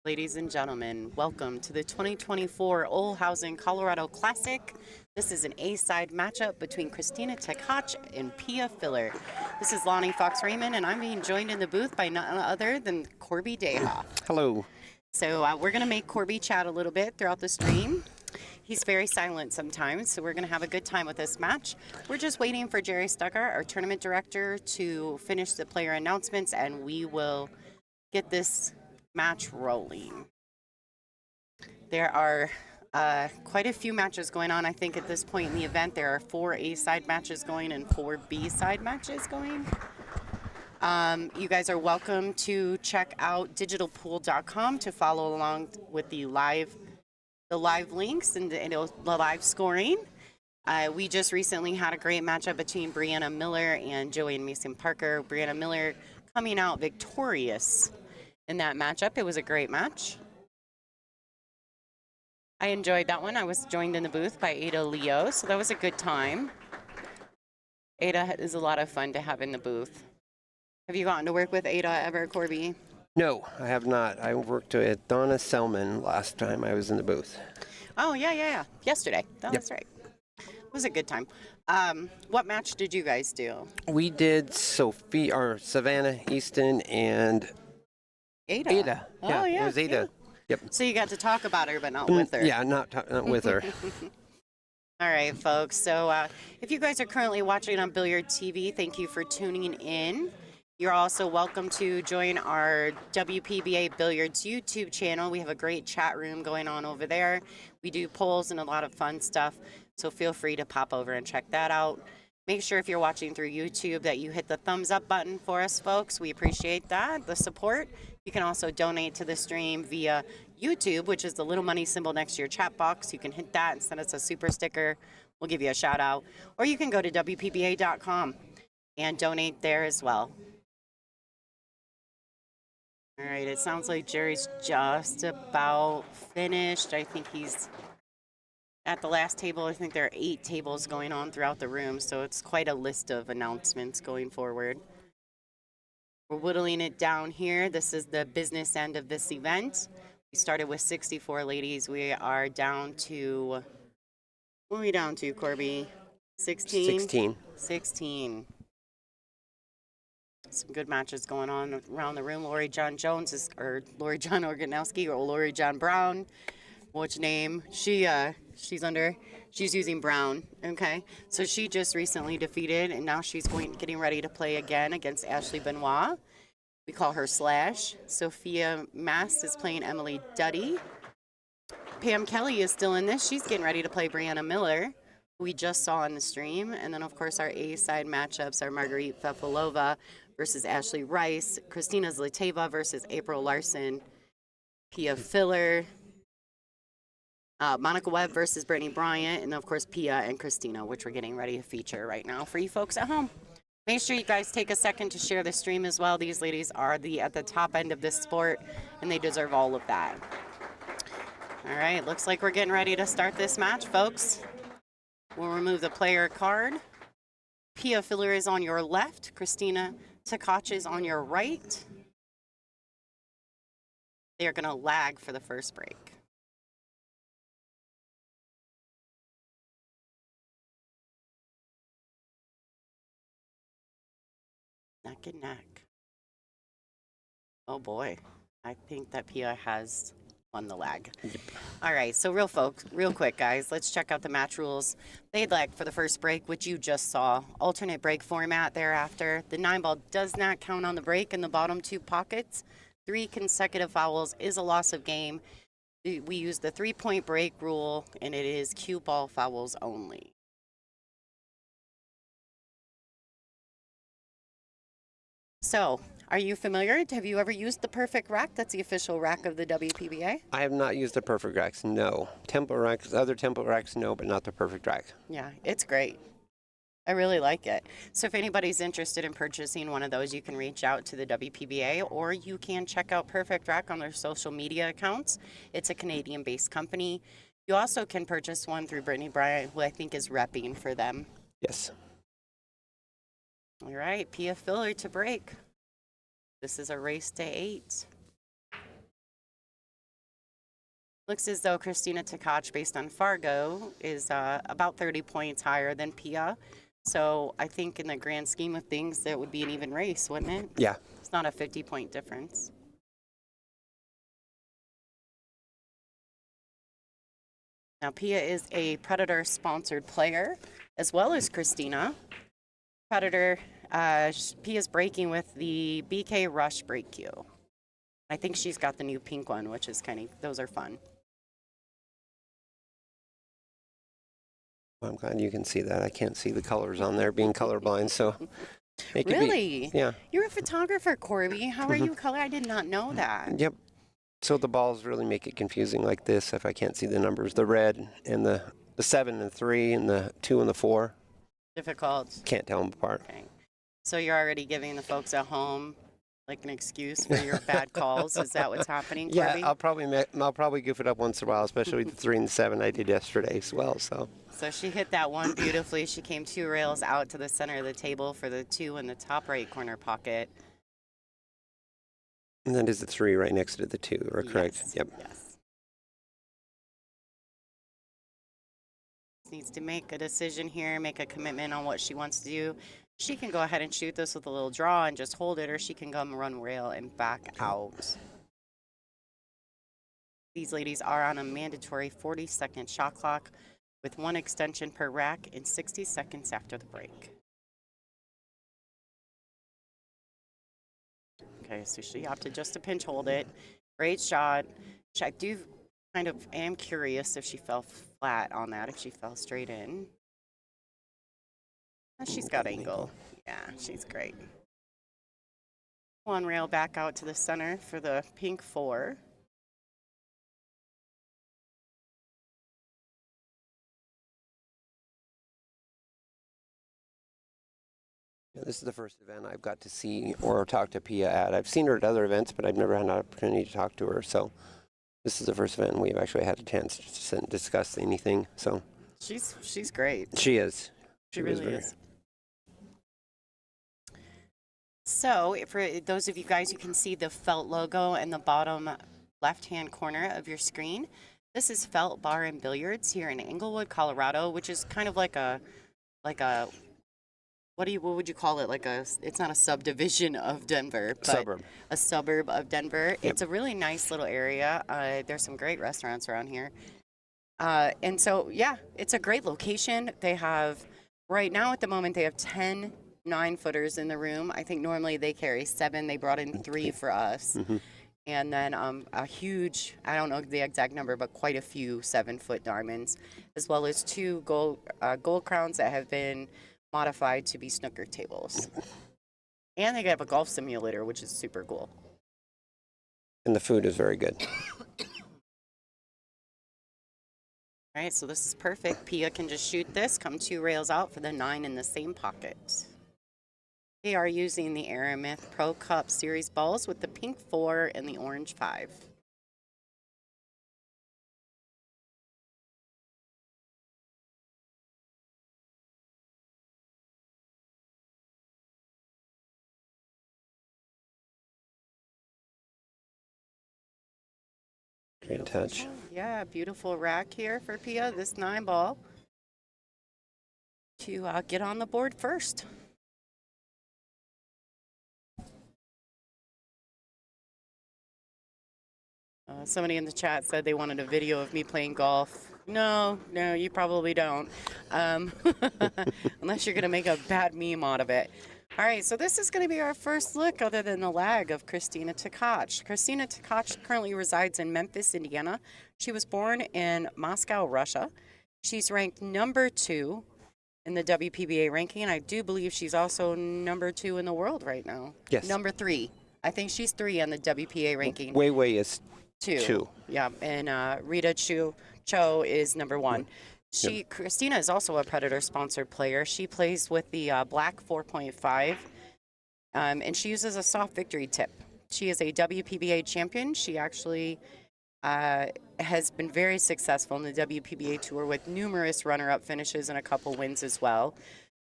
Ladies and gentlemen, welcome to the 2024 Olhausen Colorado Classic. This is an A-side matchup between Kristina Tkach and Pia Filler. This is Lonnie Fox-Raymond, and I'm being joined in the booth by none other than Corby Dayhoff. Hello. So we're going to make Corby chat a little bit throughout the stream. He's very silent sometimes, so we're going to have a good time with this match. We're just waiting for Jerry Stucker, our tournament director, to finish the player announcements, and we will get this match rolling. There are quite a few matches going on. I think at this point in the event there are 4 A-side matches going and 4 B-side matches going. You guys are welcome to check out digitalpool.com to follow along with the live links and the live scoring. We just recently had a great matchup between Brianna Miller and Joey and Mason Parker. Brianna Miller coming out victorious in that matchup. It was a great match. I enjoyed that one. I was joined in the booth by Ada Leo, so that was a good time. Ada is a lot of fun to have in the booth. Have you gotten to work with Ada ever, Corby? No, I have not. I worked with Donna Selman last time I was in the booth. Oh, yeah. Yesterday. Oh, that's right. It was a good time. What match did you guys do? We did Savannah Easton and Ada. Oh, yeah, it was Ada. Yep. So you got to talk about her, but not with her. Yeah, not with her. All right, folks. So if you guys are currently watching on Billiard TV, thank you for tuning in. You're also welcome to join our WPBA Billiards YouTube channel. We have a great chat room going on over there. We do polls and a lot of fun stuff, so feel free to pop over and check that out. Make sure if you're watching through YouTube that you hit the thumbs up button for us, folks. We appreciate that, the support. You can also donate to the stream via YouTube, which is the little money symbol next to your chat box. You can hit that and send us a super sticker. We'll give you a shout out. Or you can go to WPBA.com and donate there as well. All right, it sounds like Jerry's just about finished. I think he's at the last table. I think there are 8 tables going on throughout the room, so it's quite a list of announcements going forward. We're whittling it down here. This is the business end of this event. We started with 64 ladies. We are down to, what are we down to, Corby? 16? 16. Some good matches going on around the room. Lori John Jones or Lori John Organowski or Lori John Brown. Which name? She's using Brown. Okay. So she just recently defeated, and now she's getting ready to play again against Ashley Benoit. We call her Slash. Sophia Mast is playing Emily Duddy. Pam Kelly is still in this. She's getting ready to play Brianna Miller, who we just saw on the stream. And then, of course, our A-side matchups are Marguerite Fefilova versus Ashley Rice, Kristina Zlateva versus April Larson, Pia Filler, Monica Webb versus Brittany Bryant, and of course Pia and Kristina, which we're getting ready to feature right now for you folks at home. Make sure you guys take a second to share the stream as well. These ladies are at the top end of this sport, and they deserve all of that. All right, looks like we're getting ready to start this match, folks. We'll remove the player card. Pia Filler is on your left. Kristina Tkach is on your right. They are going to lag for the first break. Neck and neck. Oh boy, I think that Pia has won the lag. Yep. All right, so real quick, guys, let's check out the match rules. They'd lag for the first break, which you just saw. Alternate break format thereafter. The 9-ball does not count on the break in the bottom 2 pockets. 3 consecutive fouls is a loss of game. We use the 3-point break rule, and it is cue ball fouls only. So, are you familiar? Have you ever used the Perfect Rack? That's the official rack of the WPBA. I have not used the Perfect Racks, no. Tempo Racks, other Tempo Racks, no, but not the Perfect Rack. Yeah, it's great. I really like it. So if anybody's interested in purchasing one of those, you can reach out to the WPBA, or you can check out Perfect Rack on their social media accounts. It's a Canadian-based company. You also can purchase one through Brittany Bryant, who I think is repping for them. Yes. All right, Pia Filler to break. This is a race to 8. Looks as though Kristina Tkach, based on Fargo, is about 30 points higher than Pia. So I think in the grand scheme of things, that would be an even race, wouldn't it? Yeah. It's not a 50-point difference. Now, Pia is a Predator-sponsored player, as well as Kristina. Predator, Pia's breaking with the BK Rush break cue. I think she's got the new pink one, which is those are fun. Well, I'm glad you can see that. I can't see the colors on there, being colorblind, so. Really? Yeah. You're a photographer, Corby. How are you color? I did not know that. Yep. So the balls really make it confusing like this if I can't see the numbers. The red and the 7 and 3 and the 2 and the 4. Difficult. Can't tell them apart. Okay. So you're already giving the folks at home like an excuse for your bad calls. Is that what's happening, Corby? Yeah, I'll probably goof it up once in a while, especially with the 3 and the 7 I did yesterday as well. So she hit that one beautifully. She came 2 rails out to the center of the table for the 2 in the top right corner pocket. And that is the 3 right next to the 2, or correct? Yes. Yep. Yes. Needs to make a decision here, make a commitment on what she wants to do. She can go ahead and shoot this with a little draw and just hold it, or she can come run rail and back out. These ladies are on a mandatory 40-second shot clock with 1 extension per rack in 60 seconds after the break. Okay, so she opted just to pinch hold it. Great shot. I do kind of am curious if she fell flat on that, if she fell straight in. She's got angle. Yeah, she's great. 1 rail back out to the center for the pink 4. This is the first event I've got to see or talk to Pia at. I've seen her at other events, but I've never had an opportunity to talk to her. So this is the first event we've actually had a chance to sit and discuss anything. So she's great. She is. She really is. So for those of you guys, you can see the Felt logo in the bottom left-hand corner of your screen. This is Felt Bar and Billiards here in Englewood, Colorado, which is kind of like a what would you call it? It's not a subdivision of Denver, but Suburb. A suburb of Denver. Yep. It's a really nice little area. There's some great restaurants around here. And so, yeah, it's a great location. They have, right now at the moment, they have 10 9-footers in the room. I think normally they carry 7. They brought in 3 for us. Mm-hmm. And then a huge, I don't know the exact number, but quite a few 7-foot diamonds, as well as 2 gold crowns that have been modified to be snooker tables. And they have a golf simulator, which is super cool. And the food is very good. All right, so this is perfect. Pia can just shoot this, come 2 rails out for the 9 in the same pocket. They are using the Eleventh Pro Cup Series balls with the pink 4 and the orange 5. Great touch. Yeah, beautiful rack here for Pia, this 9 ball, to get on the board first. Somebody in the chat said they wanted a video of me playing golf. No, you probably don't. Unless you're going to make a bad meme out of it. All right, so this is going to be our first look other than the lag of Kristina Tkach. Kristina Tkach currently resides in Memphis, Indiana. She was born in Moscow, Russia. She's ranked number 2 in the WPBA ranking, and I do believe she's also number 2 in the world right now. Yes. Number 3. I think she's 3 on the WPA ranking. Wei is 2. 2. Yeah, and Rita Cho is number 1. Kristina is also a Predator-sponsored player. She plays with the Black 4.5, and she uses a soft victory tip. She is a WPBA champion. She actually has been very successful in the WPBA tour with numerous runner-up finishes and a couple wins as well.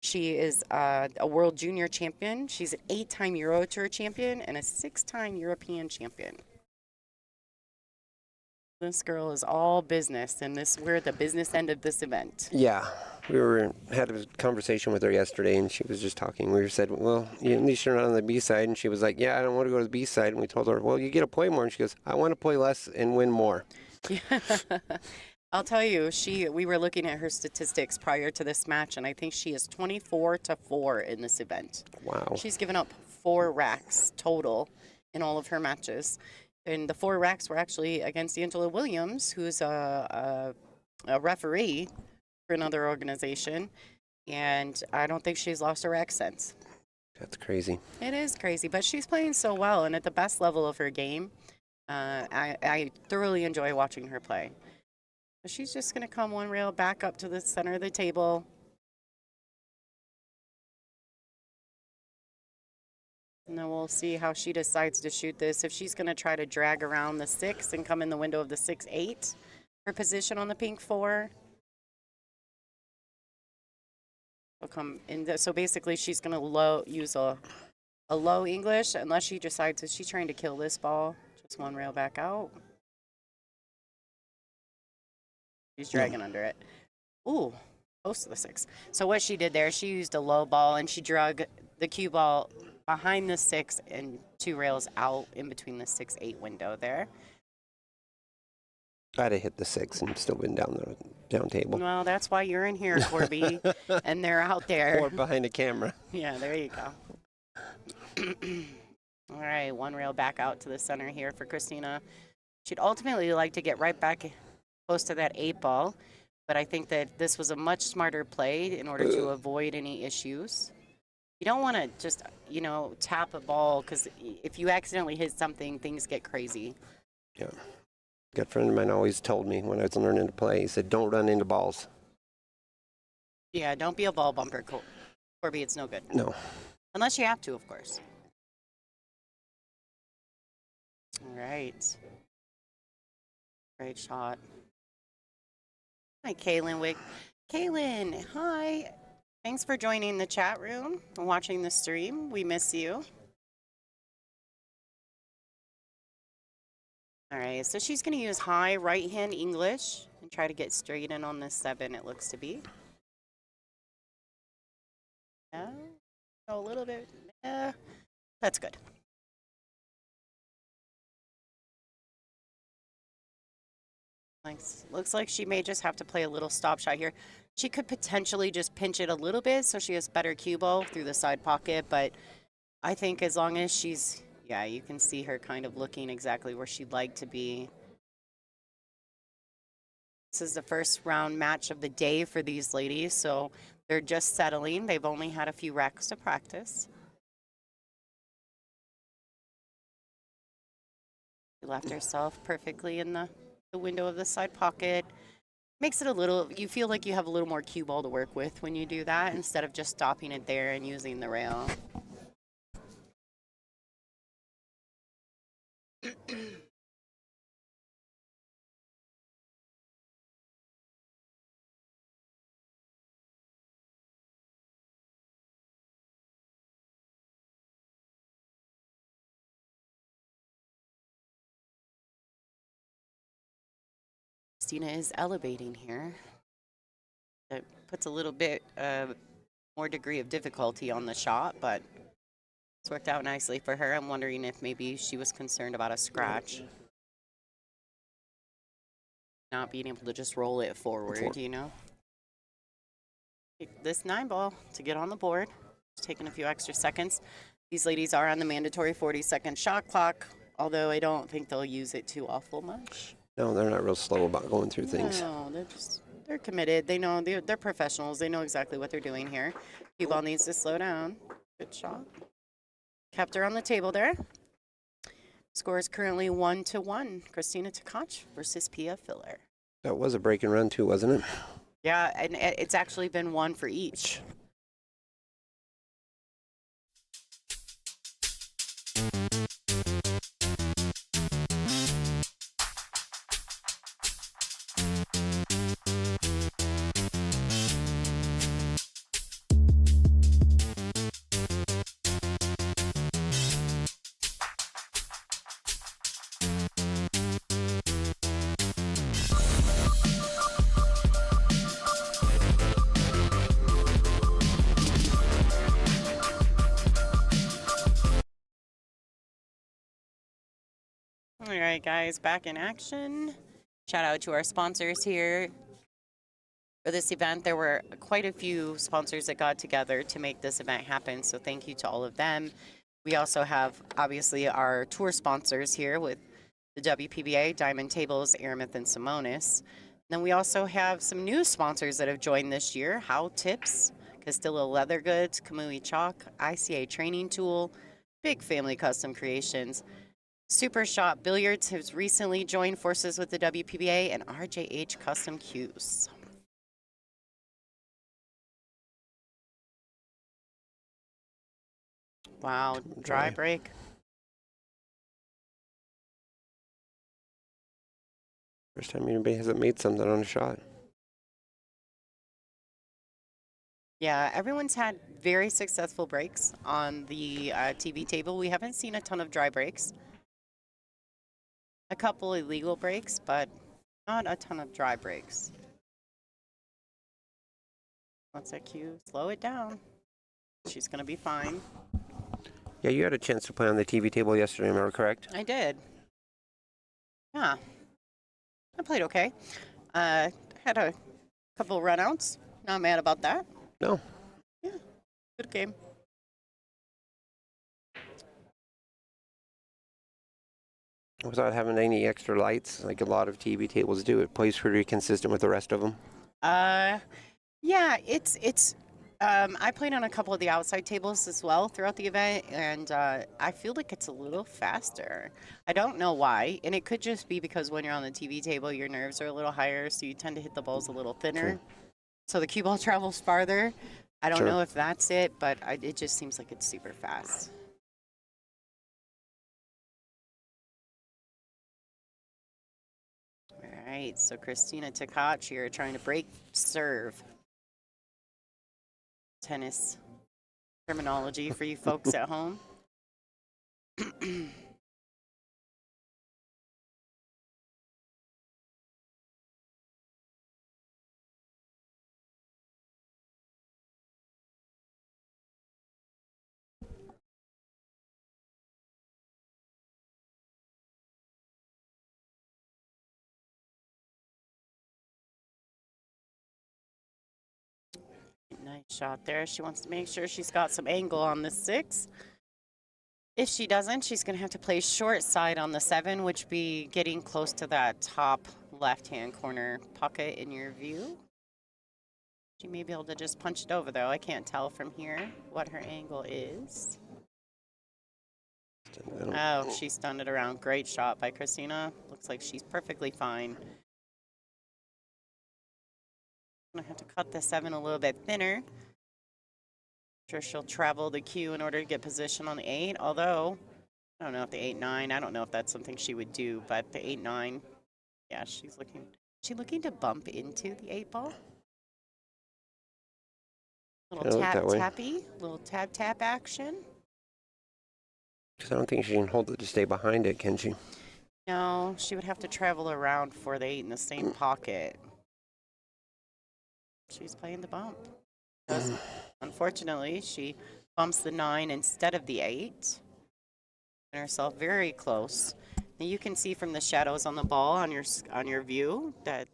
She is a World Junior champion. She's an 8-time Euro Tour champion and a 6-time European champion. This girl is all business, and we're at the business end of this event. Yeah, had a conversation with her yesterday, and she was just talking. We said, well, at least you're not on the B side. And she was like, yeah, I don't want to go to the B side. And we told her, well, you get to play more. And she goes, I want to play less and win more. Yeah. I'll tell you, we were looking at her statistics prior to this match, and I think she is 24-4 in this event. Wow. She's given up 4 racks total in all of her matches. And the 4 racks were actually against Angela Williams, who's a referee for another organization. And I don't think she's lost a rack since. That's crazy. It is crazy, but she's playing so well and at the best level of her game. I thoroughly enjoy watching her play. So she's just going to come one rail back up to the center of the table. And then we'll see how she decides to shoot this. If she's going to try to drag around the 6 and come in the window of the 6-8, her position on the pink 4. Will come in. So basically, she's going to use a low English unless she decides that she's trying to kill this ball. Just one rail back out. She's dragging under it. Ooh, close to the 6. So what she did there, she used a low ball and she drug the cue ball behind the 6 and 2 rails out in between the 6-8 window there. I'd have hit the 6 and still been down the down table. Well, that's why you're in here, Corby, and they're out there. Or behind a camera. Yeah, there you go. All right, one rail back out to the center here for Kristina. She'd ultimately like to get right back close to that 8 ball, but I think that this was a much smarter play in order to avoid any issues. You don't want to just, tap a ball, because if you accidentally hit something, things get crazy. Yeah. A good friend of mine always told me when I was learning to play, he said, don't run into balls. Yeah, don't be a ball bumper, Corby. It's no good. No. Unless you have to, of course. All right. Great shot. Hi, Kaylin Wick. Kaylin, hi. Thanks for joining the chat room and watching the stream. We miss you. All right, so she's going to use high right-hand English and try to get straight in on this 7, it looks to be. Yeah, a little bit. Yeah, that's good. Looks like she may just have to play a little stop shot here. She could potentially just pinch it a little bit so she has better cue ball through the side pocket, but I think as long as she's, yeah, you can see her kind of looking exactly where she'd like to be. This is the first round match of the day for these ladies, so they're just settling. They've only had a few racks to practice. She left herself perfectly in the window of the side pocket. Makes it a little, you feel like you have a little more cue ball to work with when you do that instead of just stopping it there and using the rail. Kristina is elevating here. It puts a little bit more degree of difficulty on the shot, but it's worked out nicely for her. I'm wondering if maybe she was concerned about a scratch. Not being able to just roll it forward, This 9 ball to get on the board. It's taking a few extra seconds. These ladies are on the mandatory 40-second shot clock, although I don't think they'll use it too awful much. No, they're not real slow about going through things. No, they're committed. They know they're professionals. They know exactly what they're doing here. Cue ball needs to slow down. Good shot. Kept her on the table there. Score is currently 1-1. Kristina Tkach versus Pia Filler. That was a break and run too, wasn't it? Yeah, and it's actually been 1 for each. All right, guys, back in action. Shout out to our sponsors here. For this event, there were quite a few sponsors that got together to make this event happen, so thank you to all of them. We also have, obviously, our tour sponsors here with the WPBA, Diamond Tables, Eleventh, and Simonis. Then we also have some new sponsors that have joined this year, How Tips, Castillo Leather Goods, Kamui Chalk, ICA Training Tool, Big Family Custom Creations, Super Shop Billiards has recently joined forces with the WPBA, and RJH Custom Cues. Wow, dry break. First time anybody hasn't made something on a shot. Yeah, everyone's had very successful breaks on the TV table. We haven't seen a ton of dry breaks. A couple illegal breaks, but not a ton of dry breaks. What's that cue? Slow it down. She's going to be fine. Yeah, you had a chance to play on the TV table yesterday, am I correct? I did. Yeah. I played okay. Had a couple runouts. Not mad about that. No. Yeah, good game. Without having any extra lights, like a lot of TV tables do, it plays pretty consistent with the rest of them. Yeah, it's. I played on a couple of the outside tables as well throughout the event, and I feel like it's a little faster. I don't know why, and it could just be because when you're on the TV table, your nerves are a little higher, so you tend to hit the balls a little thinner. Sure. So the cue ball travels farther. I don't Sure. know if that's it, but it just seems like it's super fast. All right, so Kristina Tkach here trying to break serve. Tennis terminology for you folks at home. Nice shot there. She wants to make sure she's got some angle on the 6. If she doesn't, she's going to have to play short side on the 7, which be getting close to that top left-hand corner pocket in your view. She may be able to just punch it over, though. I can't tell from here what her angle is. Oh, she stunned it around. Great shot by Kristina. Looks like she's perfectly fine. I'm gonna have to cut the 7 a little bit thinner. Sure, she'll travel the cue in order to get position on the 8. Although, I don't know if the 8-9. I don't know if that's something she would do, but the 8-9. Yeah, she's looking. Is she looking to bump into the 8 ball? Little tappy, little tap action. Because I don't think she can hold it to stay behind it, can she? No, she would have to travel around for the 8 in the same pocket. She's playing the bump. Because unfortunately, she bumps the 9 instead of the 8. And herself very close. Now you can see from the shadows on the ball on your view that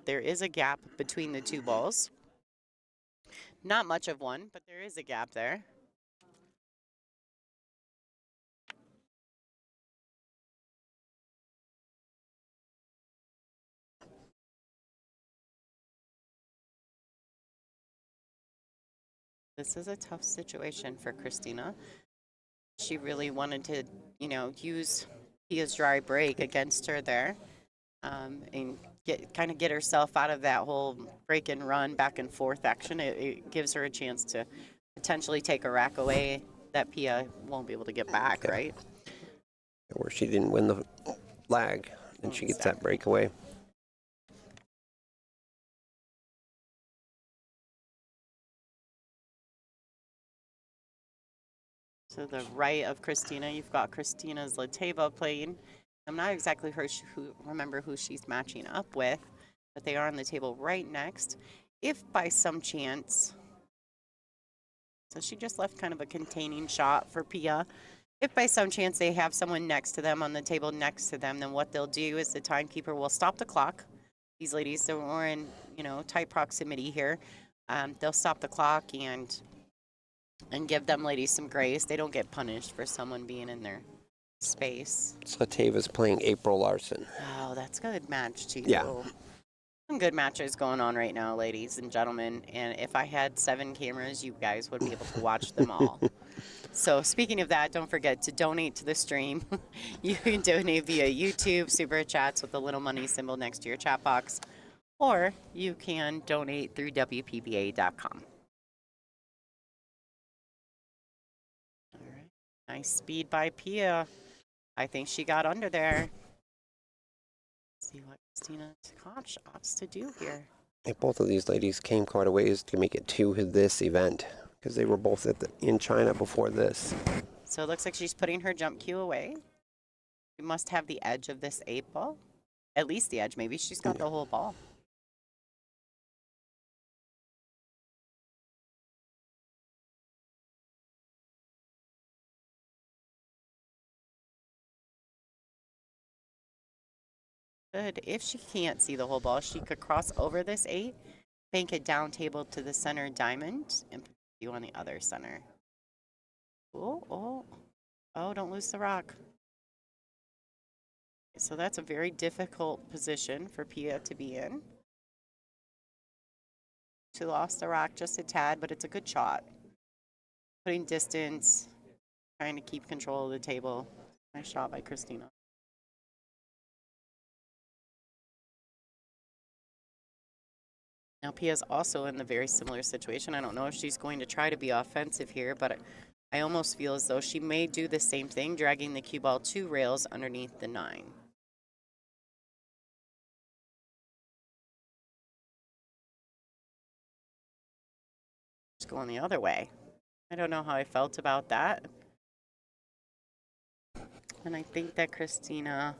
there is a gap between the 2 balls. Not much of one, but there is a gap there. This is a tough situation for Kristina. She really wanted to, use Pia's dry break against her there, and get herself out of that whole break and run back and forth action. It gives her a chance to potentially take a rack away that Pia won't be able to get back, right? Where she didn't win the lag, and she gets that breakaway. To the right of Kristina, you've got Kristina's Lateva playing. I'm not exactly remember who she's matching up with, but they are on the table right next. If by some chance, so she just left kind of a containing shot for Pia. If by some chance they have someone next to them on the table next to them, then what they'll do is the timekeeper will stop the clock. These ladies are in, tight proximity here. They'll stop the clock and give them ladies some grace. They don't get punished for someone being in their space. So Tave's playing April Larson. Oh, that's a good match too. Yeah. Some good matches going on right now, ladies and gentlemen. And if I had 7 cameras, you guys would be able to watch them all. So speaking of that, don't forget to donate to the stream. You can donate via YouTube, Super Chats with the little money symbol next to your chat box, or you can donate through WPBA.com. All right. Nice speed by Pia. I think she got under there. Let's see what Kristina Tkach opts to do here. Yeah, both of these ladies came quite a ways to make it to this event because they were both in China before this. So it looks like she's putting her jump cue away. She must have the edge of this 8 ball. At least the edge. Maybe she's got the whole ball. Good. If she can't see the whole ball, she could cross over this 8, bank it down table to the center diamond, and put you on the other center. Oh, don't lose the rock. So that's a very difficult position for Pia to be in. She lost the rock just a tad, but it's a good shot. Putting distance, trying to keep control of the table. Nice shot by Kristina. Now Pia's also in the very similar situation. I don't know if she's going to try to be offensive here, but I almost feel as though she may do the same thing, dragging the cue ball 2 rails underneath the 9. Just going the other way. I don't know how I felt about that. And I think that Kristina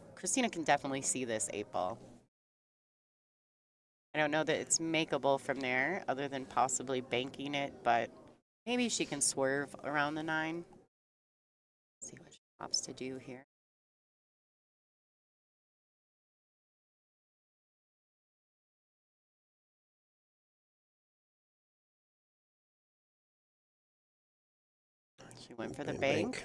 can definitely see this 8 ball. I don't know that it's makeable from there other than possibly banking it, but maybe she can swerve around the 9. Let's see what she opts to do here. She went for the bank.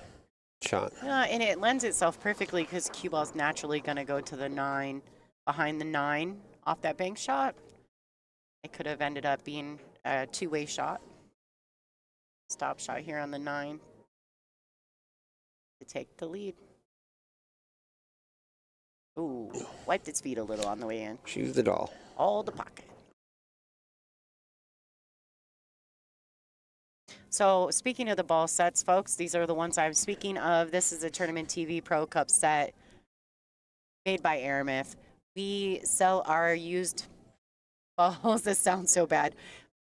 Shot. And it lends itself perfectly because cue ball's naturally going to go to the 9, behind the 9 off that bank shot. It could have ended up being a 2-way shot. Stop shot here on the 9 to take the lead. Ooh, wiped its feet a little on the way in. She used it all. All the pocket. So speaking of the ball sets, folks, these are the ones I'm speaking of. This is a Tournament TV Pro Cup set made by Eleventh. We sell our used balls. This sounds so bad.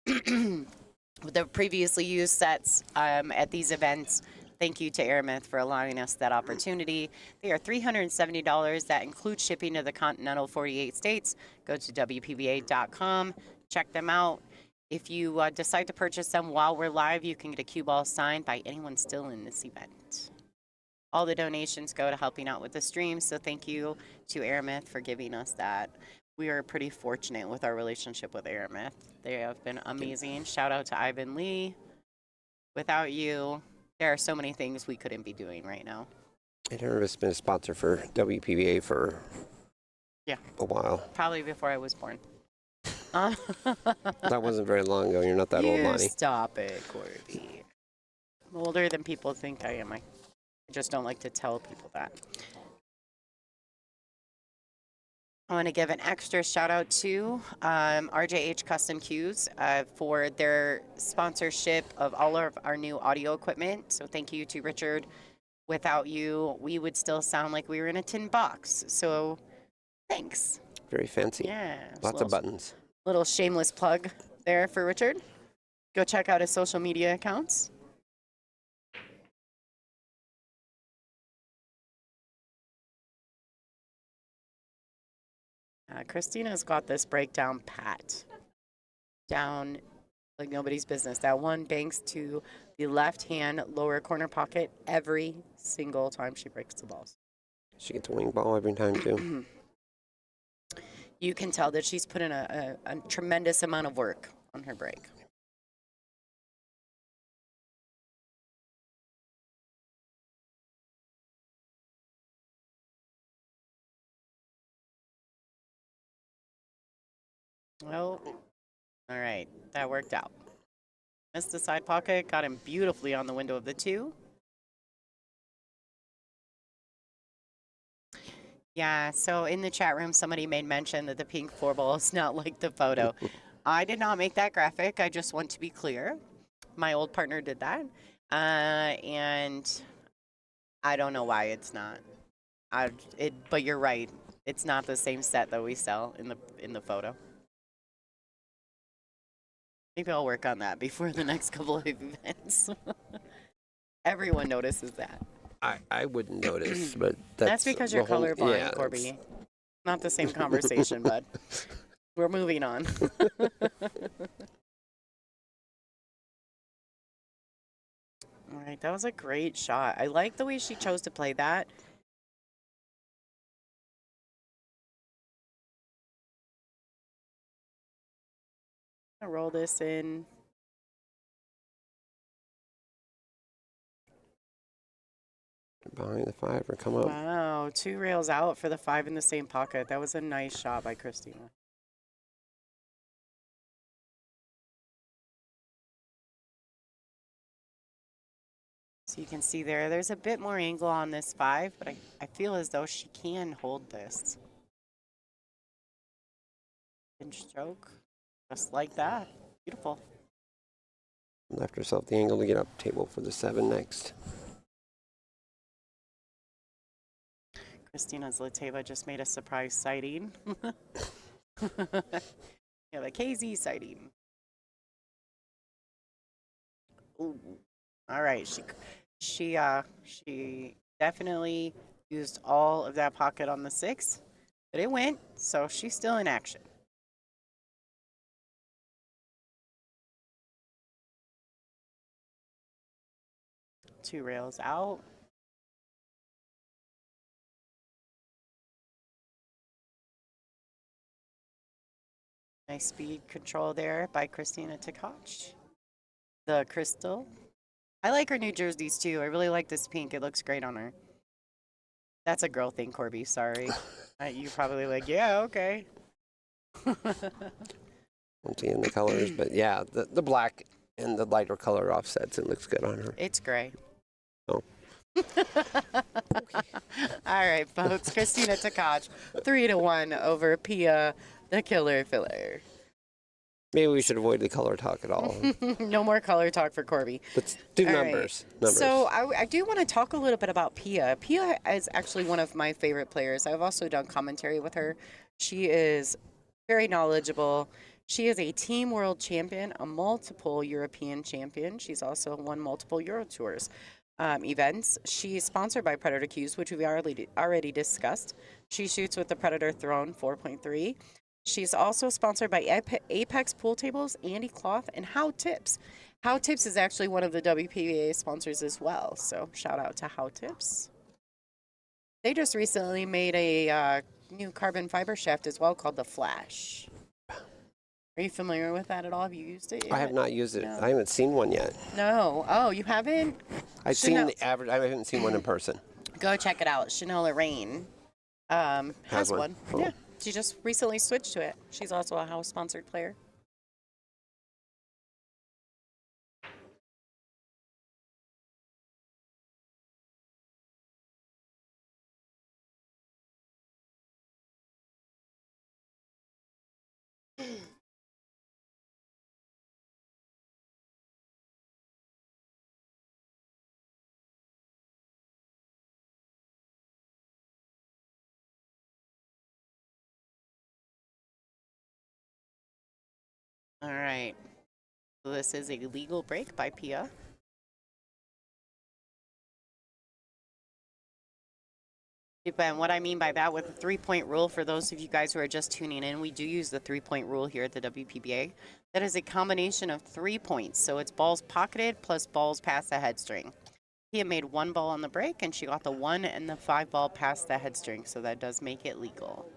The previously used sets at these events. Thank you to Eleventh for allowing us that opportunity. They are $370. That includes shipping to the continental 48 states. Go to WPBA.com. Check them out. If you decide to purchase them while we're live, you can get a cue ball signed by anyone still in this event. All the donations go to helping out with the stream, so thank you to Eleventh for giving us that. We are pretty fortunate with our relationship with Eleventh. They have been amazing. Shout out to Ivan Lee. Without you, there are so many things we couldn't be doing right now. Eleventh's been a sponsor for WPBA for a while. Probably before I was born. That wasn't very long ago. You're not that old, Lonnie. Stop it, Corby. I'm older than people think I am. I just don't like to tell people that. I want to give an extra shout out to RJH Custom Cues for their sponsorship of all of our new audio equipment. So thank you to Richard. Without you, we would still sound like we were in a tin box. So thanks. Very fancy. Yeah. Lots of buttons. Little shameless plug there for Richard. Go check out his social media accounts. Kristina's got this breakdown pat. Down like nobody's business. That one banks to the left-hand lower corner pocket every single time she breaks the balls. She gets a wing ball every time, too. You can tell that she's put in a tremendous amount of work on her break. Well, all right, that worked out. Missed the side pocket, got him beautifully on the window of the 2. Yeah, so in the chat room, somebody made mention that the pink 4 ball is not like the photo. I did not make that graphic. I just want to be clear. My old partner did that. And I don't know why it's not. But you're right. It's not the same set that we sell in the photo. Maybe I'll work on that before the next couple of events. Everyone notices that. I wouldn't notice, but That's because you're colorblind, yeah, Corby. Not the same conversation, bud. We're moving on. All right, that was a great shot. I like the way she chose to play that. I'll roll this in. Behind the 5 or come up. Wow, 2 rails out for the 5 in the same pocket. That was a nice shot by Kristina. So you can see there's a bit more angle on this 5, but I feel as though she can hold this. Pinch stroke, just like that. Beautiful. Left herself the angle to get up table for the 7 next. Kristina's Lateva just made a surprise sighting. Yeah, the KZ sighting. Ooh. All right, she definitely used all of that pocket on the 6, but it went, so she's still in action. Two rails out. Nice speed control there by Kristina Tkach. The crystal. I like her new jerseys too. I really like this pink. It looks great on her. That's a girl thing, Corby. Sorry. You're probably like, yeah, okay. Won't see in the colors, but yeah, the black and the lighter color offsets. It looks good on her. It's gray. Oh. All right, folks. Kristina Tkach, 3-1 over Pia, the killer filler. Maybe we should avoid the color talk at all. No more color talk for Corby. Let's do All numbers. Right. So I do want to talk a little bit about Pia. Pia is actually one of my favorite players. I've also done commentary with her. She is very knowledgeable. She is a team world champion, a multiple European champion. She's also won multiple Euro Tours events. She's sponsored by Predator Qs, which we've already discussed. She shoots with the Predator Throne 4.3. She's also sponsored by Apex Pool Tables, Andy Cloth, and How Tips. How Tips is actually one of the WPBA sponsors as well, so shout out to How Tips. They just recently made a new carbon fiber shaft as well called the Flash. Are you familiar with that at all? Have you used it yet? I have not used it. No. I haven't seen one yet. No. Oh, you haven't? I've seen the average. I haven't seen one in person. Go check it out. Chanel Lorraine has one. Oh. Yeah. She just recently switched to it. She's also a house-sponsored player. All right. So this is a legal break by Pia. And what I mean by that, with the 3-point rule, for those of you guys who are just tuning in, we do use the 3-point rule here at the WPBA. That is a combination of 3 points. So it's balls pocketed plus balls past the head string. Pia made 1 ball on the break, and she got the 1 and the 5 ball past the head string. So that does make it legal.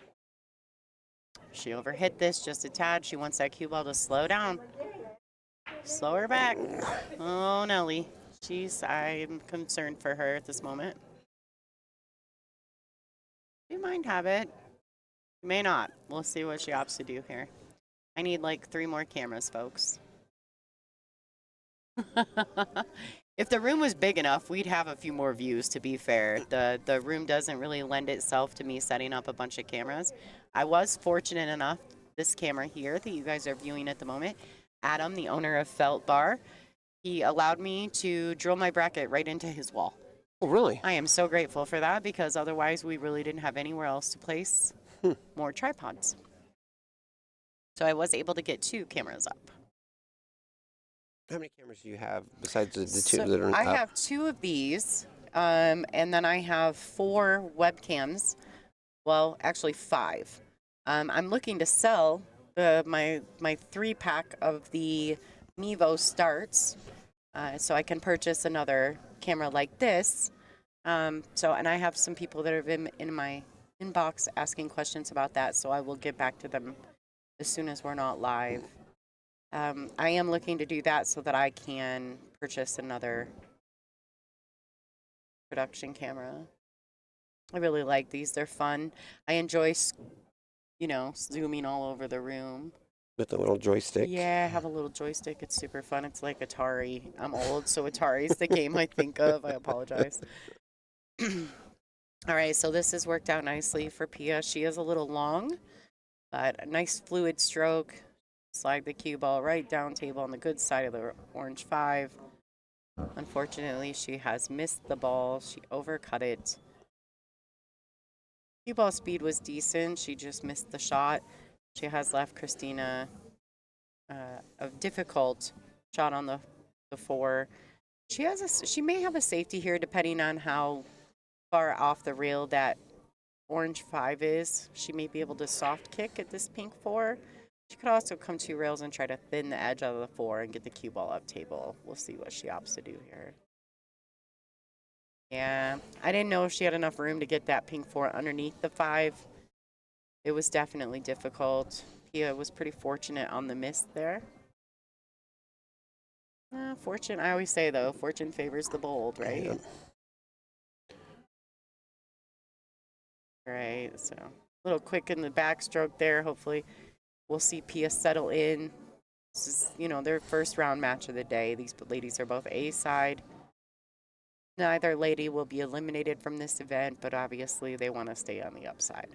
She overhit this just a tad. She wants that cue ball to slow down. Slow her back. Oh, Nelly. I'm concerned for her at this moment. She might have it. She may not. We'll see what she opts to do here. I need like 3 more cameras, folks. If the room was big enough, we'd have a few more views, to be fair. The room doesn't really lend itself to me setting up a bunch of cameras. I was fortunate enough, this camera here that you guys are viewing at the moment, Adam, the owner of Felt Bar, he allowed me to drill my bracket right into his wall. Oh, really? I am so grateful for that, because otherwise we really didn't have anywhere else to place more tripods. So I was able to get 2 cameras up. How many cameras do you have besides the 2 So that are up? I have 2 of these, and then I have 4 webcams. Well, actually 5. I'm looking to sell my 3-pack of the Mevo Starts, so I can purchase another camera like this. And I have some people that have been in my inbox asking questions about that, so I will get back to them as soon as we're not live. I am looking to do that so that I can purchase another production camera. I really like these. They're fun. I enjoy, zooming all over the room. With the little joystick? Yeah, I have a little joystick. It's super fun. It's like Atari. I'm old, so Atari's the game I think of. I apologize. All right, so this has worked out nicely for Pia. She is a little long, but a nice fluid stroke. Slide the cue ball right down table on the good side of the orange 5. Unfortunately, she has missed the ball. She overcut it. Cue ball speed was decent. She just missed the shot. She has left Kristina a difficult shot on the 4. She may have a safety here depending on how far off the rail that orange 5 is. She may be able to soft kick at this pink 4. She could also come 2 rails and try to thin the edge out of the 4 and get the cue ball up table. We'll see what she opts to do here. Yeah, I didn't know if she had enough room to get that pink 4 underneath the 5. It was definitely difficult. Pia was pretty fortunate on the miss there. Fortune, I always say though, fortune favors the bold, right? Yeah. Right, so a little quick in the backstroke there. Hopefully we'll see Pia settle in. This is, their first round match of the day. These ladies are both A-side. Neither lady will be eliminated from this event, but obviously they want to stay on the upside.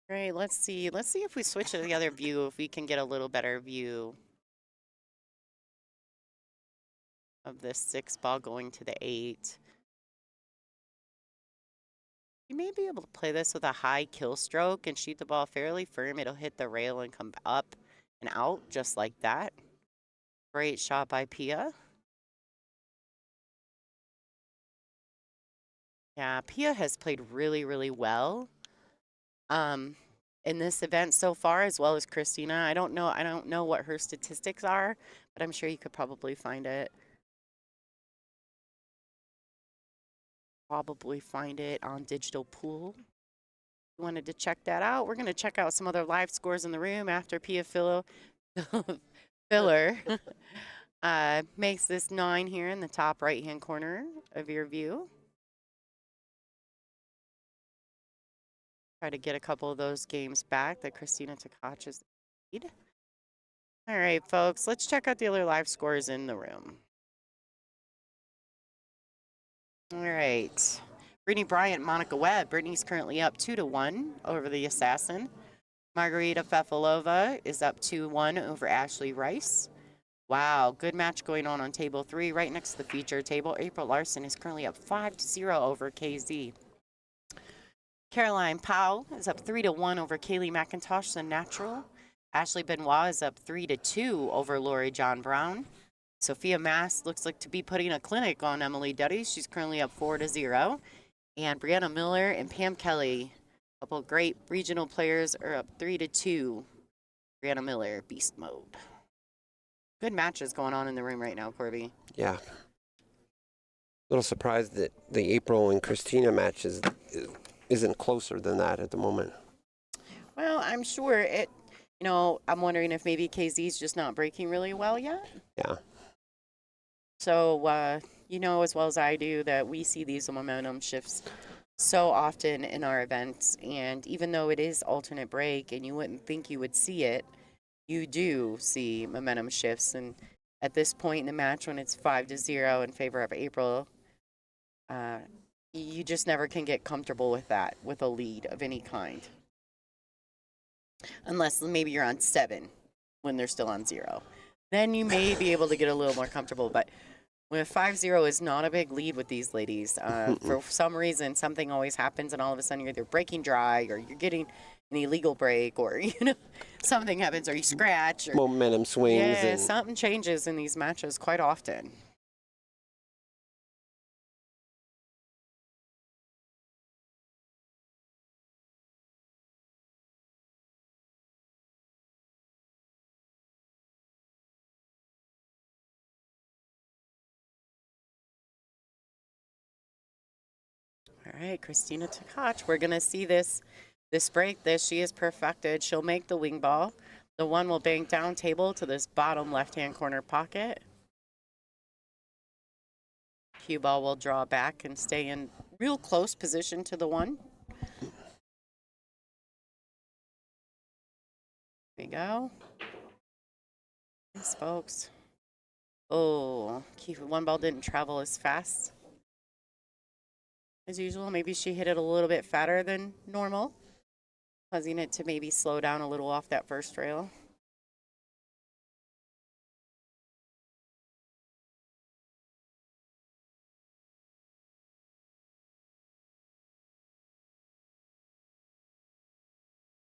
Great, let's see if we switch to the other view, if we can get a little better view of this 6 ball going to the 8. You may be able to play this with a high kill stroke and shoot the ball fairly firm. It'll hit the rail and come up and out just like that. Great shot by Pia. Yeah, Pia has played really, really well in this event so far, as well as Kristina. I don't know what her statistics are, but I'm sure you could probably find it. Probably find it on Digital Pool. You wanted to check that out? We're going to check out some other live scores in the room after Pia Filler makes this 9 here in the top right-hand corner of your view. Try to get a couple of those games back that Kristina Tkach has lead. All right, folks, let's check out the other live scores in the room. All right. Brittany Bryant, Monica Webb. Brittany's currently up 2-1 over the Assassin. Margarita Fefalova is up 2-1 over Ashley Rice. Wow, good match going on table 3, right next to the feature table. April Larson is currently up 5-0 over KZ. Caroline Powell is up 3-1 over Kaylee McIntosh, the natural. Ashley Benoit is up 3-2 over Lori John Brown. Sophia Mass looks like to be putting a clinic on Emily Duddy. She's currently up 4-0. And Brianna Miller and Pam Kelly, a couple of great regional players, are up 3-2. Brianna Miller, beast mode. Good matches going on in the room right now, Corby. Yeah. A little surprised that the April and Kristina match isn't closer than that at the moment. Well, I'm sure it, I'm wondering if maybe KZ's just not breaking really well yet. Yeah. So, you know as well as I do that we see these momentum shifts so often in our events. And even though it is alternate break and you wouldn't think you would see it, you do see momentum shifts. And at this point in the match, when it's 5-0 in favor of April, you just never can get comfortable with that, with a lead of any kind. Unless maybe you're on 7 when they're still on 0. Then you may be able to get a little more comfortable. But when 5-0 is not a big lead with these ladies, for some reason, something always happens, and all of a sudden you're either breaking dry or you're getting an illegal break, or something happens, or you scratch, or momentum swings. Yeah, and something changes in these matches quite often. All right, Kristina Tkach, we're going to see this break. She is perfected. She'll make the wing ball. The one will bank down table to this bottom left-hand corner pocket. Cue ball will draw back and stay in real close position to the one. There we go. Thanks, folks. Oh, one ball didn't travel as fast as usual. Maybe she hit it a little bit fatter than normal, causing it to maybe slow down a little off that first rail.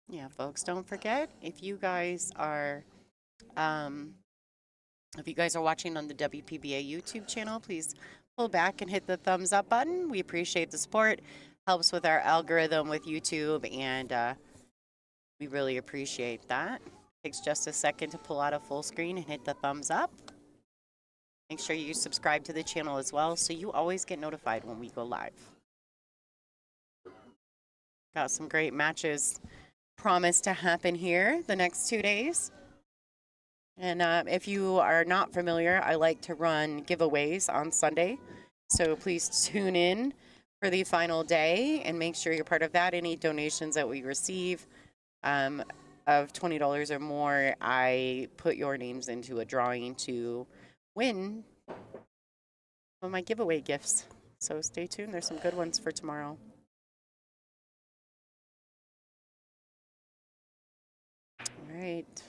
Yeah, folks, don't forget, if you guys are watching on the WPBA YouTube channel, please pull back and hit the thumbs up button. We appreciate the support. Helps with our algorithm with YouTube, and we really appreciate that. Takes just a second to pull out a full screen and hit the thumbs up. Make sure you subscribe to the channel as well so you always get notified when we go live. Got some great matches promised to happen here the next 2 days. And if you are not familiar, I like to run giveaways on Sunday. So please tune in for the final day and make sure you're part of that. Any donations that we receive of $20 or more, I put your names into a drawing to win one of my giveaway gifts. So stay tuned. There's some good ones for tomorrow. All right.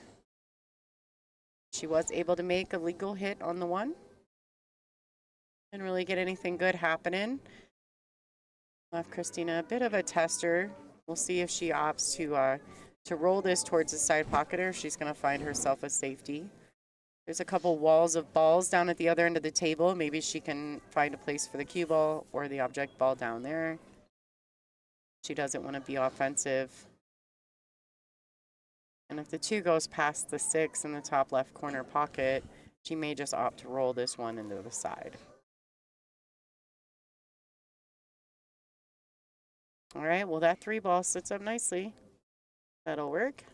She was able to make a legal hit on the one. Didn't really get anything good happening. Left Kristina a bit of a tester. We'll see if she opts to roll this towards the side pocket, or if she's going to find herself a safety. There's a couple walls of balls down at the other end of the table. Maybe she can find a place for the cue ball or the object ball down there. She doesn't want to be offensive. And if the 2 goes past the 6 in the top left corner pocket, she may just opt to roll this one into the side. All right, well, that 3 ball sits up nicely. That'll work.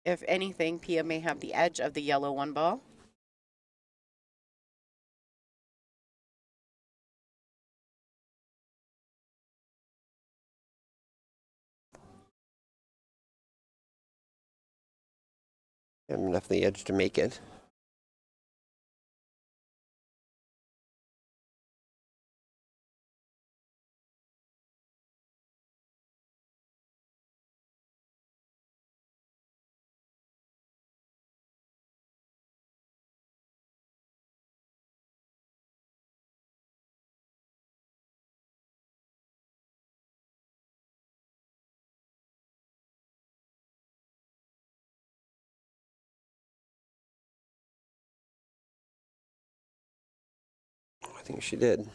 If anything, Pia may have the edge of the yellow 1 ball. Have enough of the edge to make it. think she did.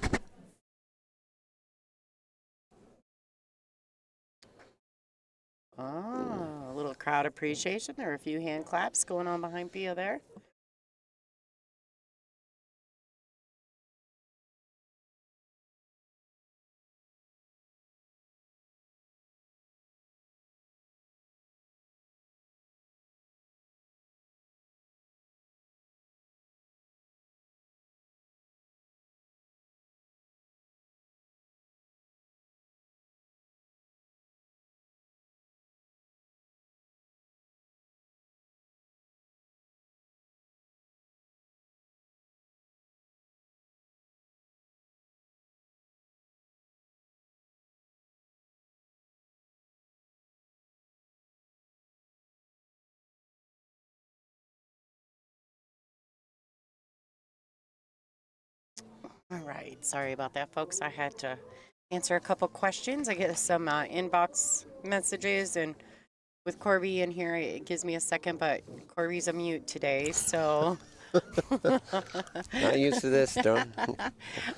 Oh, a little crowd appreciation. There are a few hand claps going on behind Pia there. All right. Sorry about that, folks. I had to answer a couple questions. I get some inbox messages, and with Corby in here, it gives me a second, but Corby's a mute today, so. Not used to this, don't.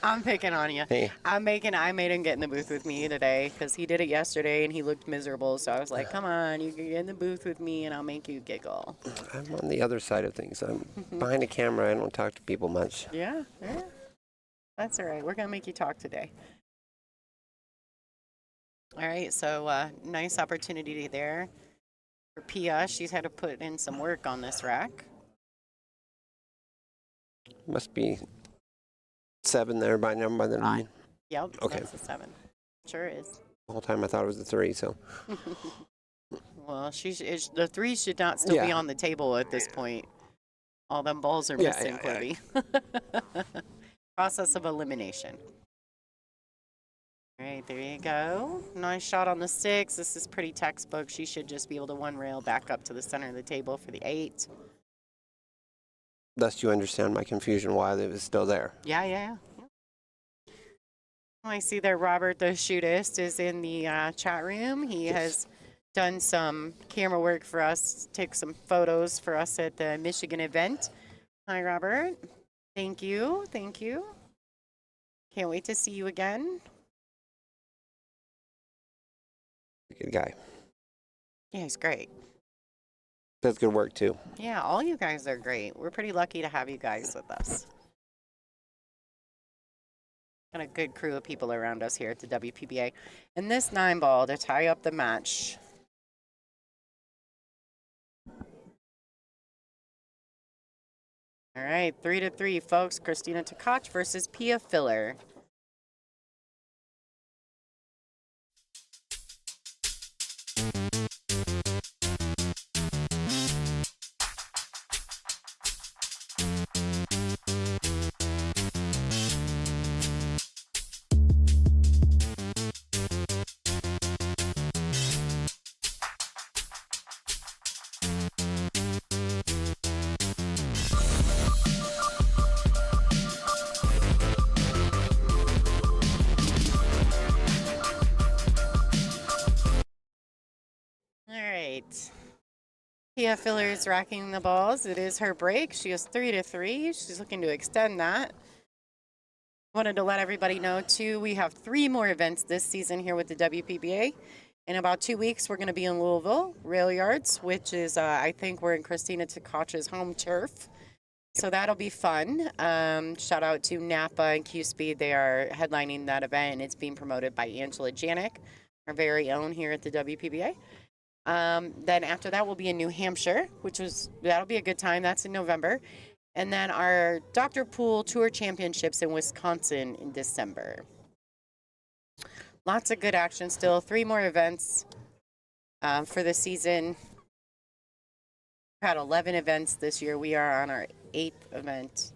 I'm picking on you. Hey. I made him get in the booth with me today because he did it yesterday and he looked miserable. So I was like, come on, you can get in the booth with me and I'll make you giggle. I'm on the other side of things. I'm behind a camera. I don't talk to people much. Yeah. That's all right. We're going to make you talk today. All right. So nice opportunity there for Pia. She's had to put in some work on this rack. Must be 7 there by number by the 9. Yep. Okay. That's a 7. Sure is. The whole time I thought it was a 3, so. Well, the 3 should not still be on the table at this point. All them balls are missing, Corby. Process of elimination. All right, there you go. Nice shot on the 6. This is pretty textbook. She should just be able to one rail back up to the center of the table for the 8. Thus, you understand my confusion why it was still there. Yeah. I see there Robert, the shootist, is in the chat room. He has done some camera work for us, take some photos for us at the Michigan event. Hi, Robert. Thank you. Can't wait to see you again. Good guy. Yeah, he's great. Does good work, too. Yeah, all you guys are great. We're pretty lucky to have you guys with us. Got a good crew of people around us here at the WPBA. And this 9 ball to tie up the match. All right, 3-3, folks. Kristina Tkach versus Pia Filler. Pia Filler is racking the balls. It is her break. She is 3-3. She's looking to extend that. Wanted to let everybody know, too, we have 3 more events this season here with the WPBA. In about 2 weeks, we're going to be in Louisville, Rail Yards, which is, I think we're in Kristina Tkach's home turf. So that'll be fun. Shout out to Napa and Q-Speed. They are headlining that event, and it's being promoted by Angela Janik, our very own here at the WPBA. Then after that, we'll be in New Hampshire, that'll be a good time. That's in November. And then our Dr. Pool Tour Championships in Wisconsin in December. Lots of good action still. 3 more events for the season. We've had 11 events this year. We are on our 8th event.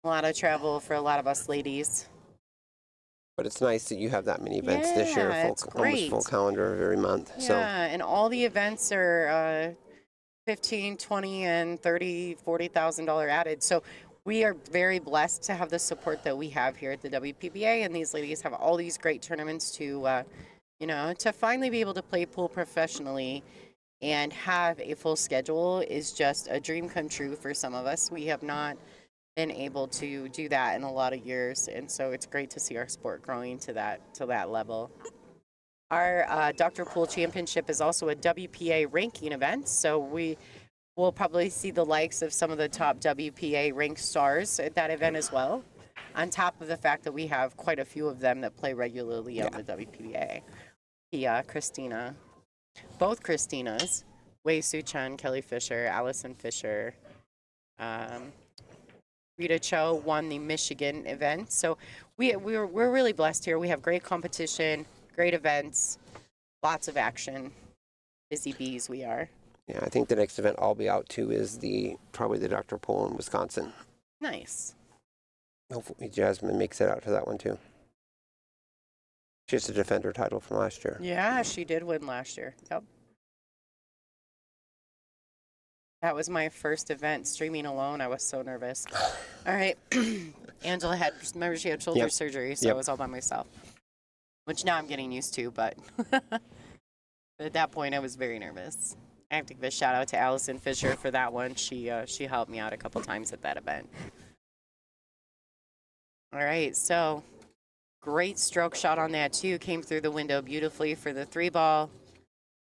A lot of travel for a lot of us ladies. But it's nice that you have that many events this year, it's great. almost full calendar of every month. Yeah, and all the events are $15,000, $20,000, and $30,000, $40,000 added. So we are very blessed to have the support that we have here at the WPBA, and these ladies have all these great tournaments to finally be able to play pool professionally and have a full schedule is just a dream come true for some of us. We have not been able to do that in a lot of years, and so it's great to see our sport growing to that level. Our Dr. Pool Championship is also a WPA ranking event, so we will probably see the likes of some of the top WPA ranked stars at that event as well, on top of the fact that we have quite a few of them that play regularly on the WPBA. Pia, Kristina, both Kristinas, Wei Su Chen, Kelly Fisher, Allison Fisher, Rita Cho won the Michigan event. So we're really blessed here. We have great competition, great events, lots of action. Busy bees we are. Yeah, I think the next event I'll be out to is probably the Dr. Pole in Wisconsin. Nice. Hopefully Jasmine makes it out to that one too. She has to defend her title from last year. Yeah, she did win last year. Yep. That was my first event streaming alone. I was so nervous. All right. Angela remember she had shoulder surgery, so I was all by myself, which now I'm getting used to, but at that point I was very nervous. I have to give a shout out to Allison Fisher for that one. She helped me out a couple times at that event. All right, so great stroke shot on that too. Came through the window beautifully for the 3-ball.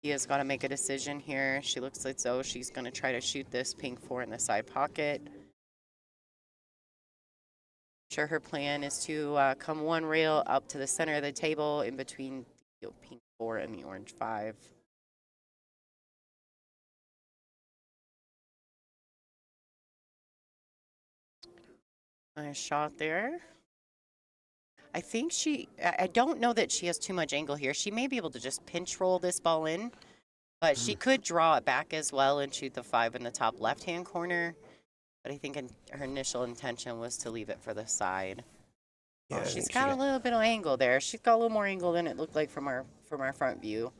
Pia's got to make a decision here. She looks like though she's going to try to shoot this pink 4 in the side pocket. Sure, her plan is to come one rail up to the center of the table in between the pink 4 and the orange 5. Nice shot there. I think I don't know that she has too much angle here. She may be able to just pinch roll this ball in, but she could draw it back as well and shoot the 5 in the top left-hand corner. But I think her initial intention was to leave it for the side. Yeah, she's got a little bit of angle there. She's got a little more angle than it looked like from our front view.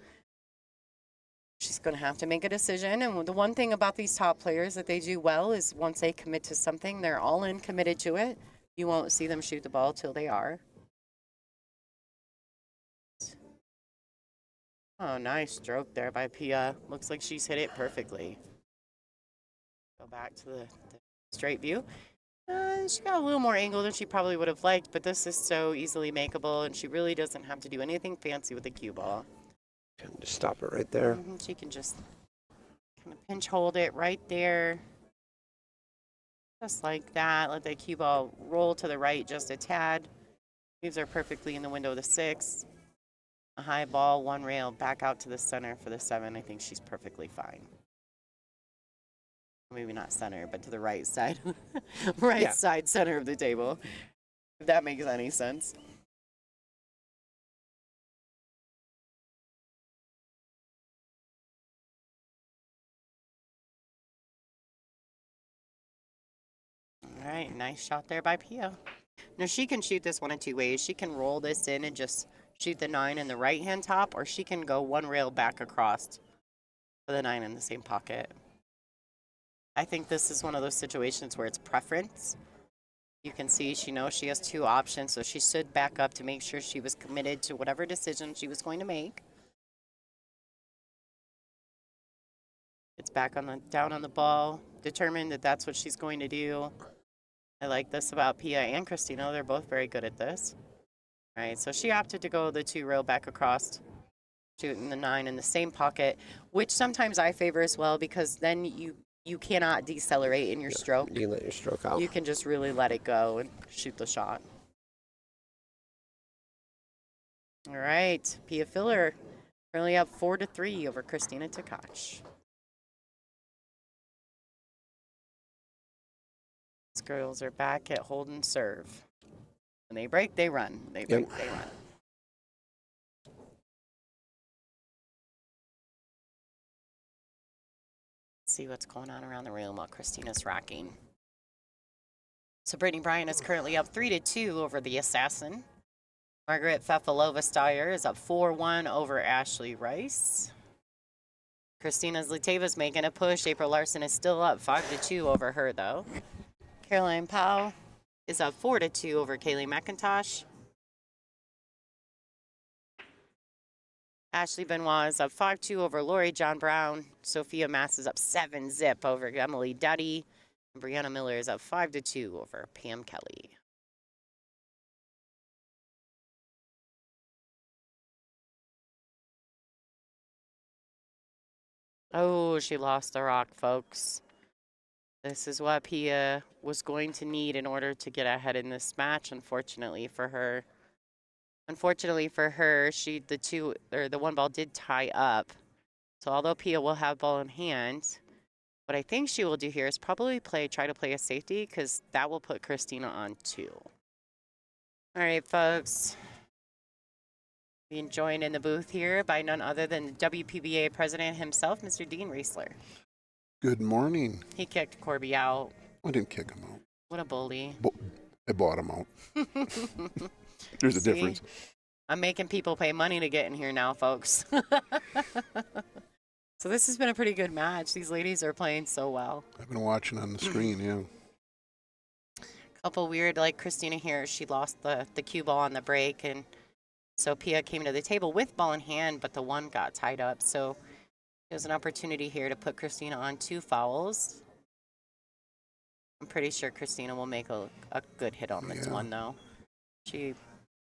She's going to have to make a decision. And the one thing about these top players that they do well is once they commit to something, they're all in committed to it. You won't see them shoot the ball till they are. Oh, nice stroke there by Pia. Looks like she's hit it perfectly. Go back to the straight view. She got a little more angle than she probably would have liked, but this is so easily makeable, and she really doesn't have to do anything fancy with the cue ball. Just stop it right there. She can just kind of pinch hold it right there. Just like that. Let the cue ball roll to the right just a tad. Leaves her perfectly in the window of the 6. A high ball, 1 rail, back out to the center for the 7. I think she's perfectly fine. Maybe not center, but to the right side. Side center of the table. If that makes any sense. All right, nice shot there by Pia. Now she can shoot this one of 2 ways. She can roll this in and just shoot the 9 in the right-hand top, or she can go 1 rail back across for the 9 in the same pocket. I think this is one of those situations where it's preference. You can see she knows she has 2 options, so she stood back up to make sure she was committed to whatever decision she was going to make. It's back on down on the ball, determined that that's what she's going to do. I like this about Pia and Kristina. They're both very good at this. All right, so she opted to go the 2 rail back across, shooting the 9 in the same pocket, which sometimes I favor as well, because then you cannot decelerate in your stroke. You can let your stroke out. You can just really let it go and shoot the shot. All right, Pia Filler currently up 4-3 over Kristina Tkach. These girls are back at hold and serve. When they break, they run. They break, they run. See what's going on around the room while Kristina's rocking. So Brittany Bryan is currently up 3-2 over the Assassin. Margaret Fefalova-Steyer is up 4-1 over Ashley Rice. Kristina Zliteva's making a push. April Larson is still up 5-2 over her, though. Caroline Powell is up 4-2 over Kaylee McIntosh. Ashley Benoit is up 5-2 over Lori John Brown. Sophia Mass is up 7-0 over Emily Duddy. Brianna Miller is up 5-2 over Pam Kelly. Oh, she lost the rock, folks. This is what Pia was going to need in order to get ahead in this match, unfortunately for her. Unfortunately for her, the one ball did tie up. So although Pia will have ball in hand, what I think she will do here is probably try to play a safety, because that will put Kristina on 2. All right, folks. Being joined in the booth here by none other than WPBA president himself, Mr. Dean Riesler. Good morning. He kicked Corby out. I didn't kick him out. What a bully. I bought him out. There's a difference. I'm making people pay money to get in here now, folks. So this has been a pretty good match. These ladies are playing so well. I've been watching on the screen, yeah. Couple weird, like Kristina here, she lost the cue ball on the break, and so Pia came to the table with ball in hand, but the one got tied up. So there's an opportunity here to put Kristina on 2 fouls. I'm pretty sure Kristina will make a good hit on this one, though. She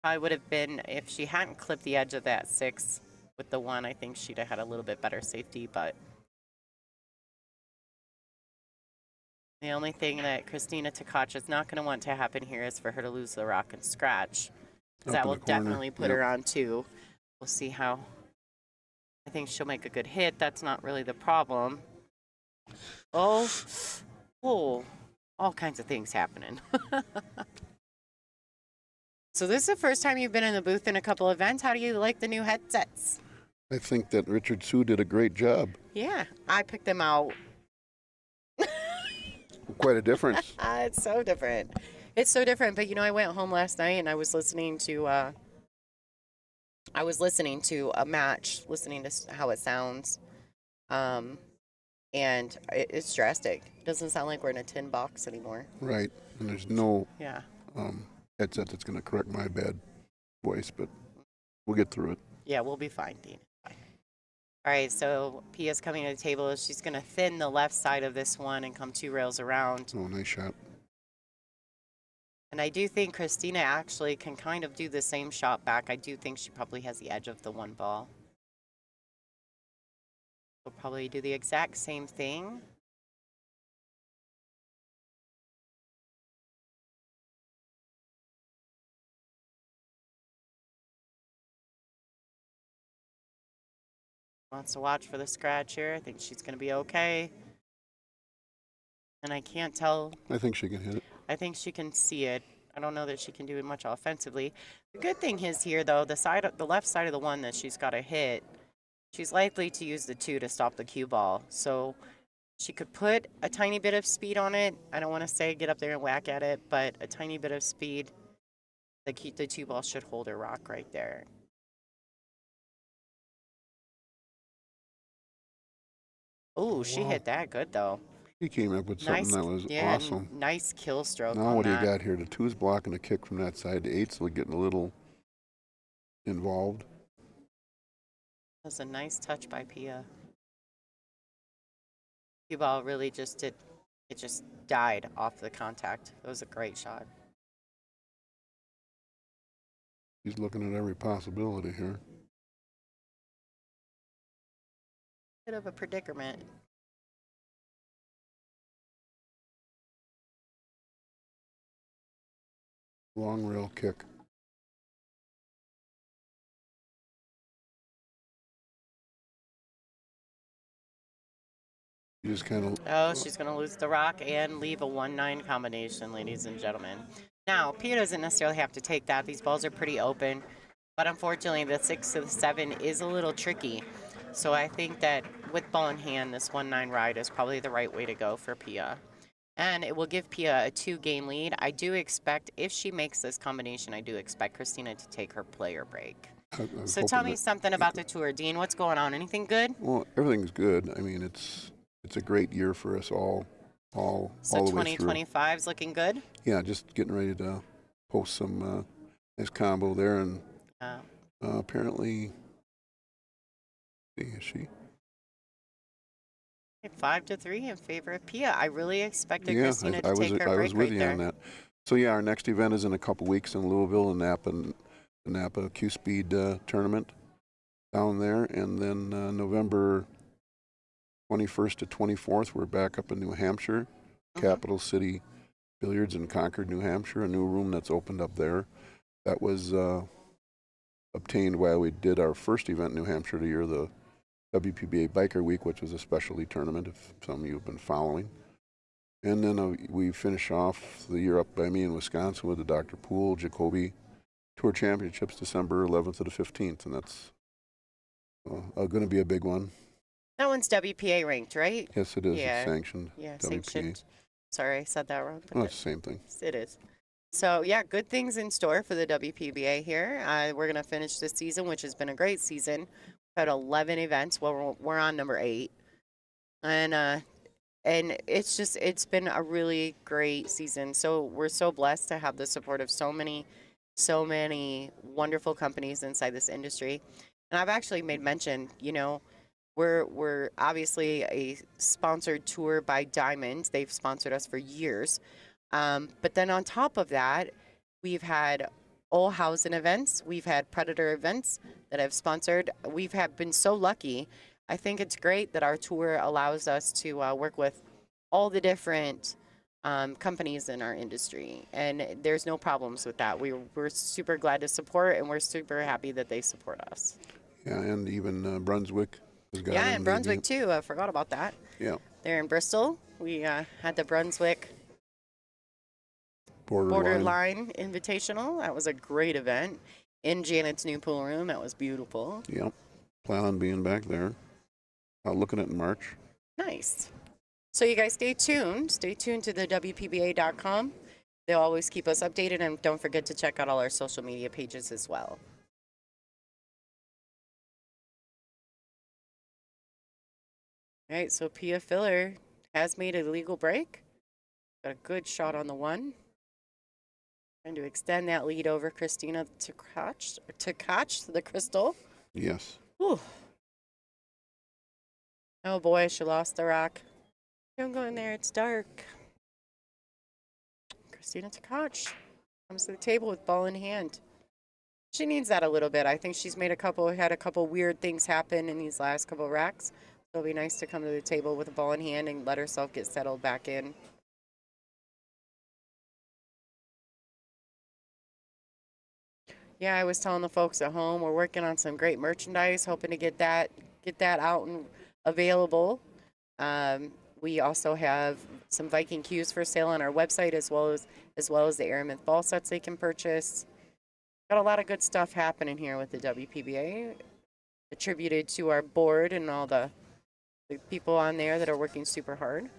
probably would have been, if she hadn't clipped the edge of that 6 with the 1, I think she'd have had a little bit better safety, but the only thing that Kristina Tkach is not going to want to happen here is for her to lose the rock and scratch. That will definitely put her on 2. We'll see how. I think she'll make a good hit. That's not really the problem. Oh, all kinds of things happening. So this is the first time you've been in the booth in a couple events. How do you like the new headsets? I think that Richard Sue did a great job. Yeah, I picked them out. Quite a difference. It's so different. It's so different. But I went home last night and I was listening to a match, listening to how it sounds, and it's drastic. It doesn't sound like we're in a tin box anymore. Right, and there's no Yeah. headset that's going to correct my bad voice, but we'll get through it. Yeah, we'll be fine, Dean. Fine. All right, so Pia's coming to the table. She's going to thin the left side of this one and come 2 rails around. Oh, nice shot. And I do think Kristina actually can kind of do the same shot back. I do think she probably has the edge of the 1 ball. We'll probably do the exact same thing. Wants to watch for the scratch here. I think she's going to be okay. And I can't tell. I think she can hit it. I think she can see it. I don't know that she can do it much offensively. The good thing is here, though, the left side of the 1 that she's got to hit, she's likely to use the 2 to stop the cue ball. So she could put a tiny bit of speed on it. I don't want to say get up there and whack at it, but a tiny bit of speed. The 2 ball should hold her rock right there. Oh, she hit that good, though. He came up with something that was awesome. Nice kill stroke. Now what do you got here? The 2's blocking a kick from that side. The 8's getting a little involved. That's a nice touch by Pia. Cue ball really just died off the contact. It was a great shot. He's looking at every possibility here. Bit of a predicament. Long rail kick. You just kind of. Oh, she's going to lose the rock and leave a 1-9 combination, ladies and gentlemen. Now, Pia doesn't necessarily have to take that. These balls are pretty open. But unfortunately, the 6 to the 7 is a little tricky. So I think that with ball in hand, this 1-9 ride is probably the right way to go for Pia. And it will give Pia a 2-game lead. I do expect, if she makes this combination, I do expect Kristina to take her player break. So tell me something about the tour, Dean. What's going on? Anything good? Well, everything's good. I mean, it's a great year for us all So all the way through. 2025's looking good? Yeah, just getting ready to post some nice combo there, and apparently, is she? 5-3 in favor of Pia. I really expected Yeah, Kristina I to take her I break was with right you there. on that. So yeah, our next event is in a couple weeks in Louisville, the Napa Q-Speed tournament down there, and then November 21st to 24th, we're back up in New Hampshire, Capital City Billiards in Concord, New Hampshire, a new room that's opened up there. That was obtained while we did our first event in New Hampshire the year, the WPBA Biker Week, which was a specialty tournament, if some of you have been following. And then we finish off the year up by me in Wisconsin with the Dr. Poole Jacoby Tour Championships, December 11th to the 15th, and that's going to be a big one. That one's WPA ranked, right? Yes, it is. Yeah. It's sanctioned. Yeah, WPA. sanctioned. Sorry, I said that wrong. Oh, it's the same thing. It is. So, yeah, good things in store for the WPBA here. We're going to finish this season, which has been a great season. We've had 11 events. Well, we're on number 8. And it's been a really great season. So we're so blessed to have the support of so many wonderful companies inside this industry. And I've actually made mention, we're obviously a sponsored tour by Diamond. They've sponsored us for years. But then on top of that, we've had Olhausen events. We've had Predator events that I've sponsored. Been so lucky. I think it's great that our tour allows us to work with all the different companies in our industry. And there's no problems with that. We're super glad to support, and we're super happy that they support us. Yeah, and even Brunswick has got Yeah, and Brunswick too. I forgot about that. Yeah. They're in Bristol. We had the Brunswick Borderline Invitational. That was a great event in Janet's new pool room. That was beautiful. Yep. Plan on being back there. Looking at in March. Nice. So you guys stay tuned. Stay tuned to the WPBA.com. They'll always keep us updated, and don't forget to check out all our social media pages as well. All right, so Pia Filler has made a legal break. Got a good shot on the one. Trying to extend that lead over Kristina Tkach, the crystal. Yes. Whew. Oh boy, she lost the rock. Don't go in there, it's dark. Kristina Tkach comes to the table with ball in hand. She needs that a little bit. I think she's had a couple weird things happen in these last couple racks. So it'll be nice to come to the table with a ball in hand and let herself get settled back in. Yeah, I was telling the folks at home we're working on some great merchandise, hoping to get that out and available. We also have some Viking cues for sale on our website, as well as the Eleventh ball sets they can purchase. Got a lot of good stuff happening here with the WPBA, attributed to our board and all the people on there that are working super hard.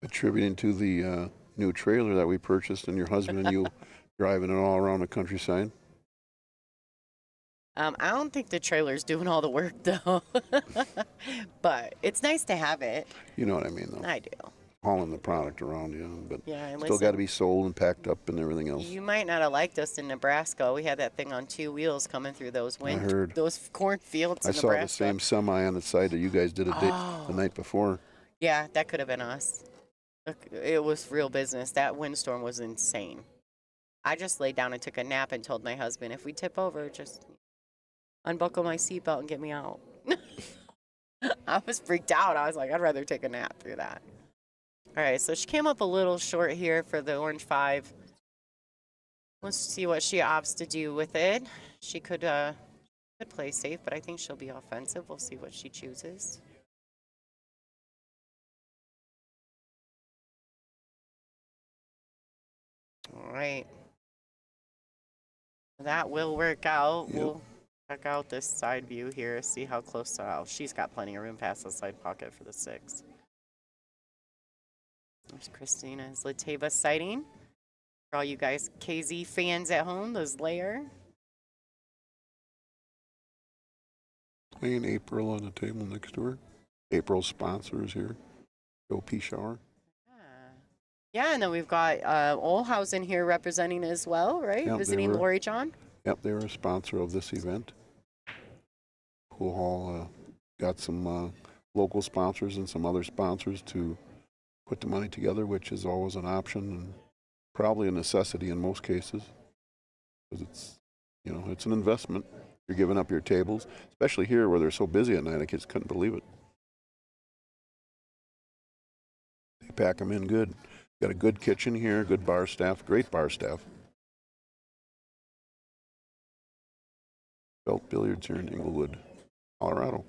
Attributing to the new trailer that we purchased and your husband and you driving it all around the countryside. I don't think the trailer's doing all the work, though. But it's nice to have it. You know what I mean, though. I do. Hauling the product around, but Yeah, and still got to be sold and packed up and everything else. You might not have liked us in Nebraska. We had that thing on 2 wheels coming through those those cornfields in Nebraska. I saw the same semi on the side that you guys did the night before. Yeah, that could have been us. It was real business. That windstorm was insane. I just laid down and took a nap and told my husband, if we tip over, just unbuckle my seatbelt and get me out. I was freaked out. I was like, I'd rather take a nap through that. All right, so she came up a little short here for the orange 5. Let's see what she opts to do with it. She could play safe, but I think she'll be offensive. We'll see what she chooses. All right. That will work out. Yep. We'll check out this side view here, see how close she's got plenty of room past the side pocket for the 6. There's Kristina's Lateva sighting. For all you guys KZ fans at home, those layer. Playing April on the table next to her. April's sponsors here. Joe P. Shower. Yeah, and then we've got Olhausen here representing as well, right? Yep, visiting Lori John. Yep, they were a sponsor of this event. Pool Hall got some local sponsors and some other sponsors to put the money together, which is always an option and probably a necessity in most cases, because it's, you know, it's an investment. You're giving up your tables, especially here where they're so busy at night. I just couldn't believe it. They pack them in good. Got a good kitchen here, good bar staff, great bar staff. Felt Billiards here in Englewood, Colorado.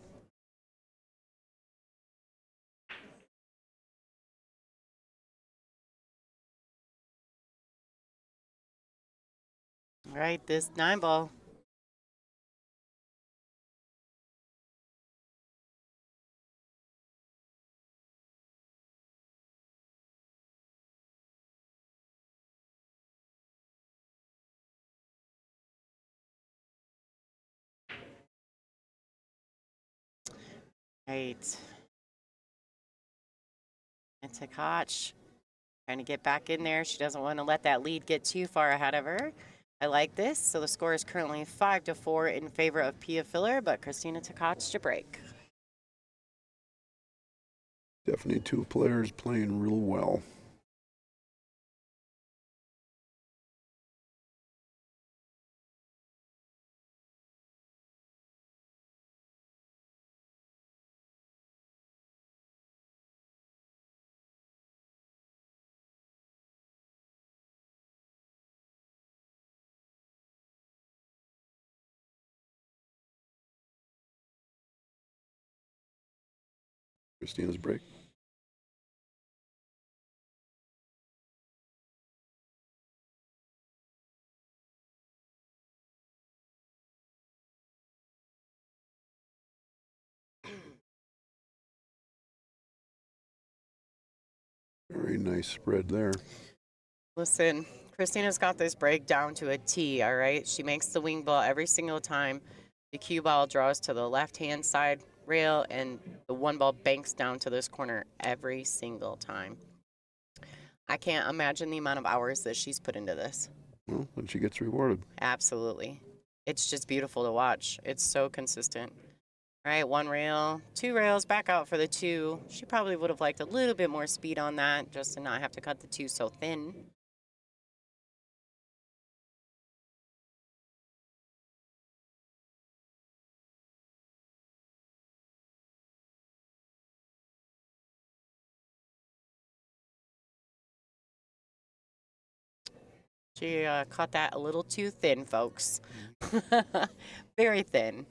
All right, this 9-ball. Right. And Tkach trying to get back in there. She doesn't want to let that lead get too far ahead of her. I like this. So the score is currently 5-4 in favor of Pia Filler, but Kristina Tkach to break. Definitely two players playing real well. Kristina's break. Very nice spread there. Listen, Kristina's got this break down to a T, all right? She makes the wing ball every single time. The cue ball draws to the left-hand side rail, and the one ball banks down to this corner every single time. I can't imagine the amount of hours that she's put into this. Well, and she gets rewarded. Absolutely. It's just beautiful to watch. It's so consistent. All right, one rail, two rails, back out for the two. She probably would have liked a little bit more speed on that just to not have to cut the two so thin. She caught that a little too thin, folks. Very thin.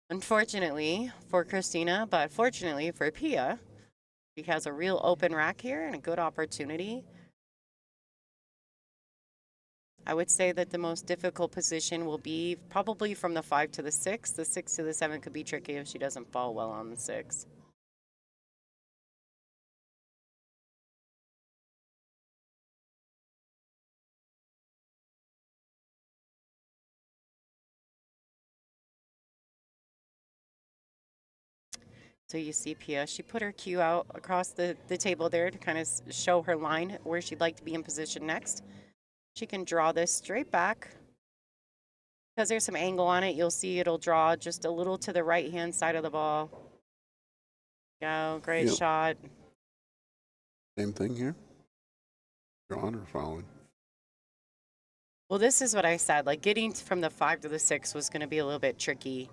Unfortunately for Kristina, but fortunately for Pia, she has a real open rack here and a good opportunity. I would say that the most difficult position will be probably from the 5 to the 6. The 6 to the 7 could be tricky if she doesn't fall well on the 6. So you see Pia, she put her cue out across the table there to kind of show her line where she'd like to be in position next. She can draw this straight back. Because there's some angle on it, you'll see it'll draw just a little to the right-hand side of the ball. Go, great shot. Same thing here. Drawing or following? Well, this is what I said. Like, getting from the 5 to the 6 was going to be a little bit tricky.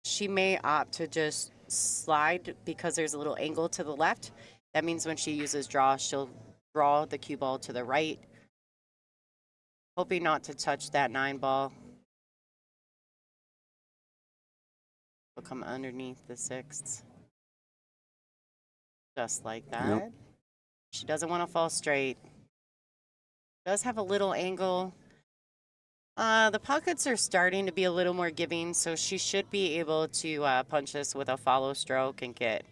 She may opt to just slide because there's a little angle to the left. That means when she uses draw, she'll draw the cue ball to the right, hoping not to touch that 9 ball. Will come underneath the 6th. Just like that. Yep. She doesn't want to fall straight. Does have a little angle. The pockets are starting to be a little more giving, so she should be able to punch this with a follow stroke and get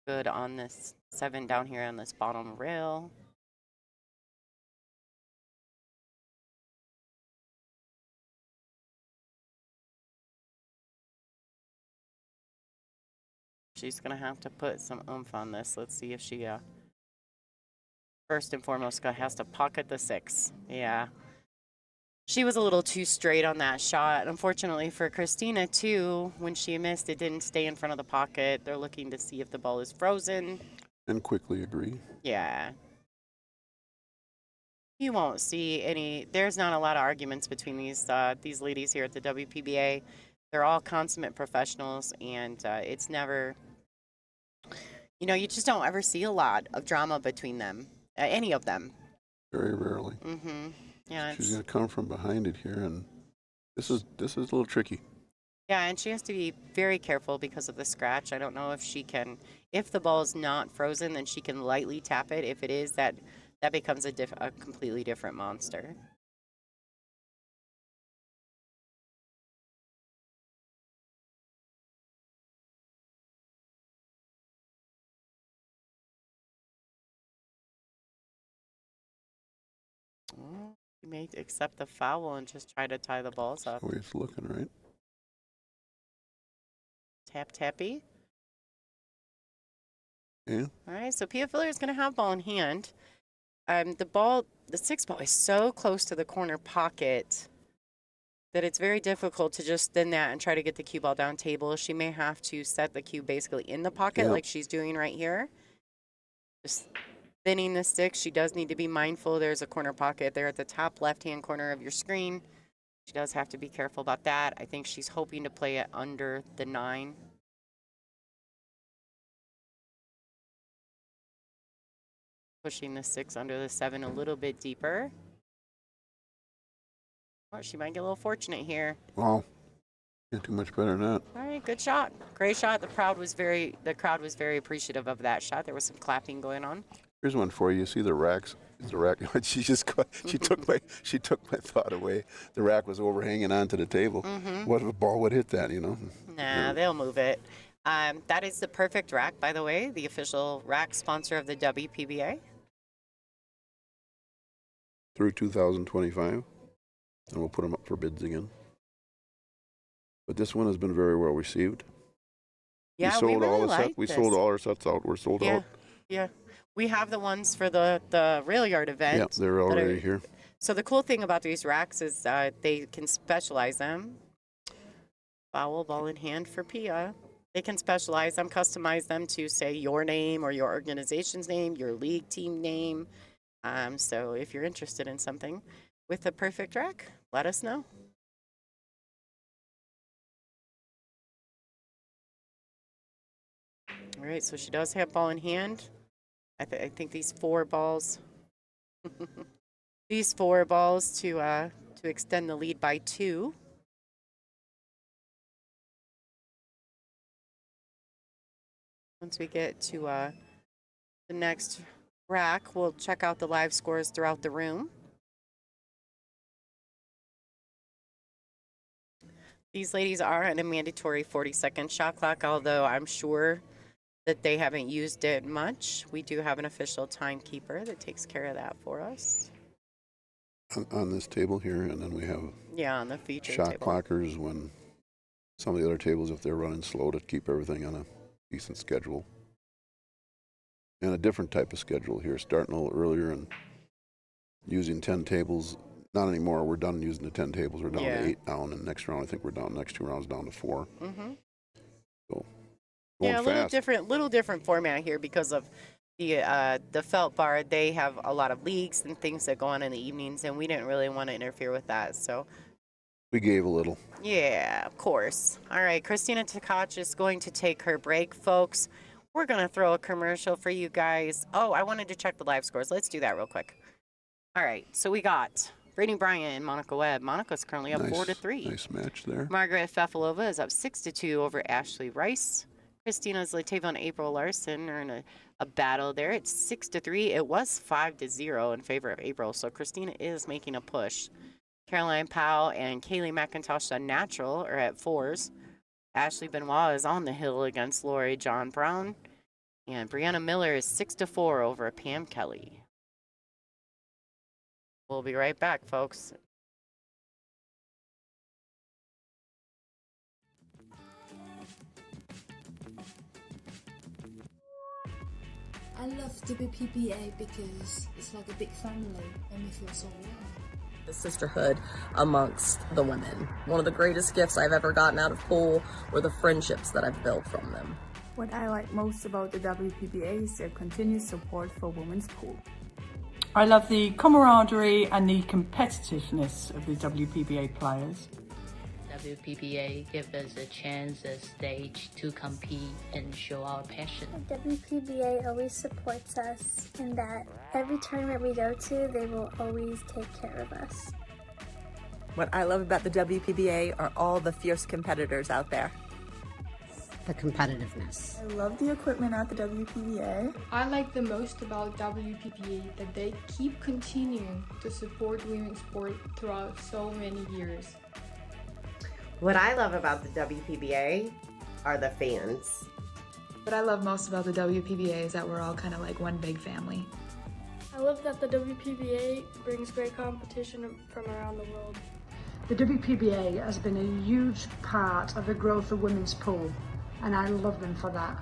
good on this 7 down here on this bottom rail. She's going to have to put some oomph on this. Let's see if she, first and foremost, has to pocket the 6. Yeah. She was a little too straight on that shot. Unfortunately for Kristina, too, when she missed, it didn't stay in front of the pocket. They're looking to see if the ball is frozen. And quickly agree. Yeah. You won't see any. There's not a lot of arguments between these ladies here at the WPBA. They're all consummate professionals, and it's never, you just don't ever see a lot of drama between them, any of them. Very rarely. Mm-hmm. Yeah. She's going to come from behind it here, and this is a little tricky. Yeah, and she has to be very careful because of the scratch. I don't know if she can, if the ball is not frozen, then she can lightly tap it. If it is, that becomes a completely different monster. You may accept the foul and just try to tie the balls up. That's the way it's looking, right? Tap, tappy. Yeah. All right, so Pia Filler is going to have ball in hand. The 6 ball is so close to the corner pocket that it's very difficult to just spin that and try to get the cue ball down table. She may have to set the cue basically in the pocket like she's doing right here. Just spinning the stick. She does need to be mindful. There's a corner pocket there at the top left-hand corner of your screen. She does have to be careful about that. I think she's hoping to play it under the 9. Pushing the 6 under the 7 a little bit deeper. Oh, she might get a little fortunate here. Wow. Can't do much better than that. All right, good shot. Great shot. The crowd was very appreciative of that shot. There was some clapping going on. Here's one for you. You see the racks? The rack. She took my thought away. The rack was overhanging onto the table. Mm-hmm. What if a ball would hit that? Nah, they'll move it. That is the perfect rack, by the way, the official rack sponsor of the WPBA. Through 2025, and we'll put them up for bids again. But this one has been very well received. Yeah, we sold really all the like sets. We this. sold all our sets out. We're sold out. Yeah. We have the ones for the rail yard event. Yeah, they're already here. So the cool thing about these racks is they can specialize them. Foul, ball in hand for Pia. They can specialize them, customize them to say your name or your organization's name, your league team name. So if you're interested in something with the perfect rack, let us know. All right, so she does have ball in hand. I think these 4 balls, these 4 balls to extend the lead by 2. Once we get to the next rack, we'll check out the live scores throughout the room. These ladies are on a mandatory 40-second shot clock, although I'm sure that they haven't used it much. We do have an official timekeeper that takes care of that for us. On this table here, and then we have on the feature shot table. clockers when some of the other tables, if they're running slow, to keep everything on a decent schedule. And a different type of schedule here, starting a little earlier and using 10 tables. Not anymore. We're done using the 10 tables. We're down to 8 now, and next round I think we're down. Next 2 rounds down to 4. Mm-hmm. So Yeah, fast. little different format here because of the felt bar. They have a lot of leagues and things that go on in the evenings, and we didn't really want to interfere with that. So We gave a little. yeah, of course. All right, Kristina Tkach is going to take her break, folks. We're going to throw a commercial for you guys. Oh, I wanted to check the live scores. Let's do that real quick. All right, so we got Brittany Bryant and Monica Webb. Monica's currently up 4-3. Nice match there. Margaret Fefalova is up 6-2 over Ashley Rice. Christina's Latavon April Larson are in a battle there. It's 6-3. It was 5-0 in favor of April, so Kristina is making a push. Caroline Powell and Kaylee McIntosh, the natural, are at 4s. Ashley Benoit is on the hill against Lori John Brown. And Brianna Miller is 6-4 over Pam Kelly. We'll be right back, folks. I love WPBA because it's like a big family and we feel so warm. The sisterhood amongst the women. One of the greatest gifts I've ever gotten out of pool were the friendships that I've built from them. What I like most about the WPBA is their continued support for women's pool. I love the camaraderie and the competitiveness of the WPBA players. WPBA gives us a chance, a stage to compete and show our passion. WPBA always supports us in that every tournament we go to, they will always take care of us. What I love about the WPBA are all the fierce competitors out there. The competitiveness. I love the equipment at the WPBA. I like the most about WPBA that they keep continuing to support women's sport throughout so many years. What I love about the WPBA are the fans. What I love most about the WPBA is that we're all kind of like one big family. I love that the WPBA brings great competition from around the world. The WPBA has been a huge part of the growth of women's pool, and I love them for that.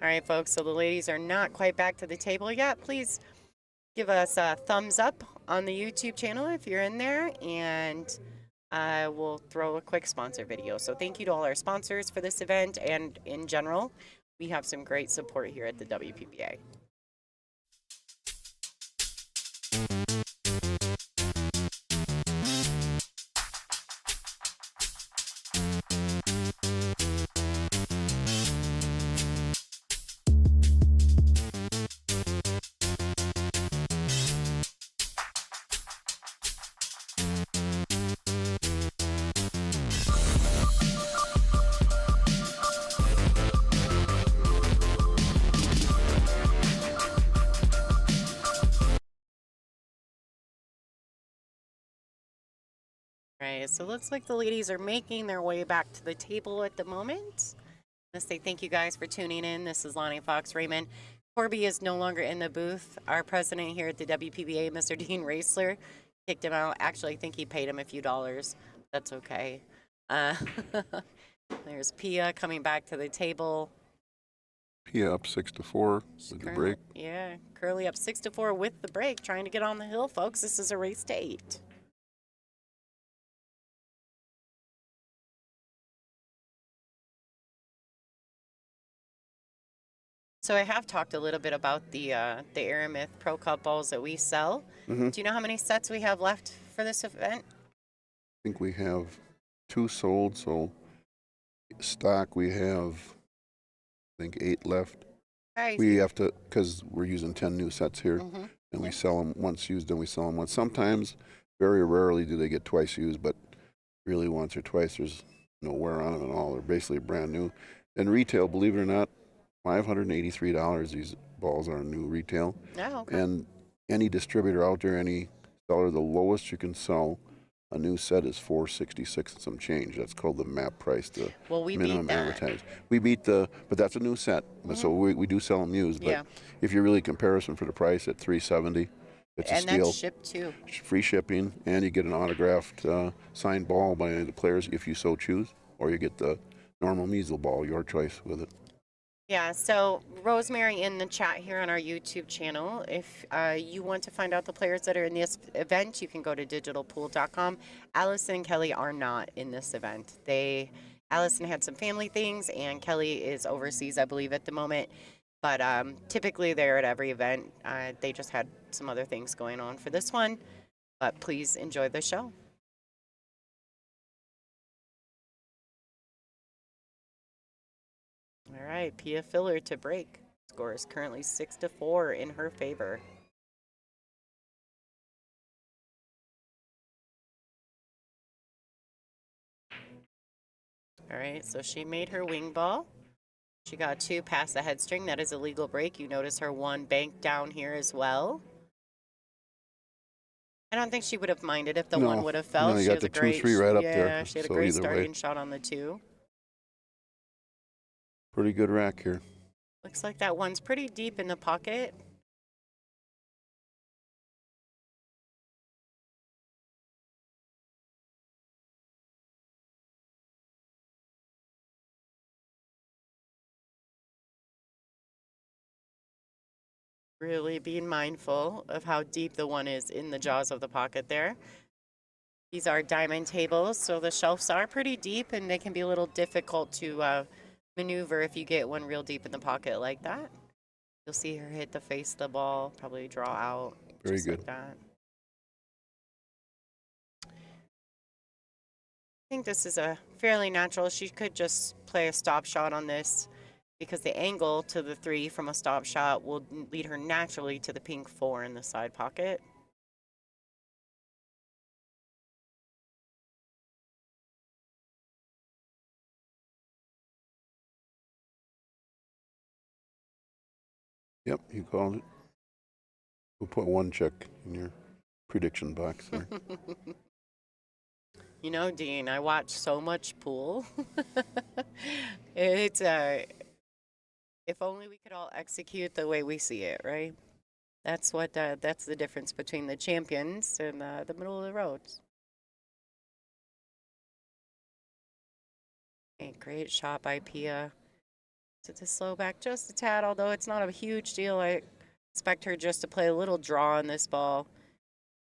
All right, folks, so the ladies are not quite back to the table yet. Please give us a thumbs up on the YouTube channel if you're in there, and we'll throw a quick sponsor video. So thank you to all our sponsors for this event, and in general, we have some great support here at the WPBA. Right, so it looks like the ladies are making their way back to the table at the moment. Let's say thank you guys for tuning in. This is Lonnie Fox Raymond. Corby is no longer in the booth. Our president here at the WPBA, Mr. Dean Raisler, kicked him out. Actually, I think he paid him a few dollars. That's okay. There's Pia coming back to the table. Pia up 6-4 with the break. Yeah, Curly up 6-4 with the break, trying to get on the hill, folks. This is a race to 8. So I have talked a little bit about the Eleventh Pro Cup balls that we sell. Do you know how many sets we have left for this event? I think we have 2 sold, so stock we have, I think 8 left. Right. We have to, because we're using 10 new sets here, and we sell them once used, and we sell them once. Sometimes, very rarely do they get twice used, but really once or twice, there's no wear on them at all. They're basically brand new. And retail, believe it or not, $583 these balls are new retail. Oh, okay. And any distributor out there, any seller, the lowest you can sell a new set is $466 and some change. That's called the MAP price, the we minimum beat that. advertised. We beat but that's a new set. So we do sell them used. But if you really comparison for the price at $370, it's a steal. And that's shipped too. Free shipping, and you get an autographed signed ball by the players if you so choose, or you get the normal measle ball, your choice with it. Yeah, so Rosemary in the chat here on our YouTube channel, if you want to find out the players that are in this event, you can go to digitalpool.com. Allison and Kelly are not in this event. Allison had some family things, and Kelly is overseas, I believe, at the moment. But typically they're at every event. They just had some other things going on for this one. But please enjoy the show. All right, Pia Filler to break. Score is currently 6-4 in her favor. All right, so she made her wing ball. She got 2 past the head string. That is a legal break. You notice her 1 bank down here as well. I don't think she would have minded if the 1 would have fell. No, you she got has the a great, 2-3 right up there. Yeah, she had So a great either way. starting shot on the 2. Pretty good rack here. Looks like that one's pretty deep in the pocket. Really being mindful of how deep the one is in the jaws of the pocket there. These are diamond tables, so the shelves are pretty deep and they can be a little difficult to maneuver if you get one real deep in the pocket like that. You'll see her hit the face of the ball, probably draw out. Very just good. Like that. I think this is a fairly natural. She could just play a stop shot on this because the angle to the 3 from a stop shot will lead her naturally to the pink 4 in the side pocket. Yep, you called it. We'll put one check in your prediction box there. You know, Dean, I watch so much pool. It's if only we could all execute the way we see it, right? That's what that's the difference between the champions and the middle of the roads. Okay, great shot by Pia. To slow back just a tad, although it's not a huge deal. I expect her just to play a little draw on this ball,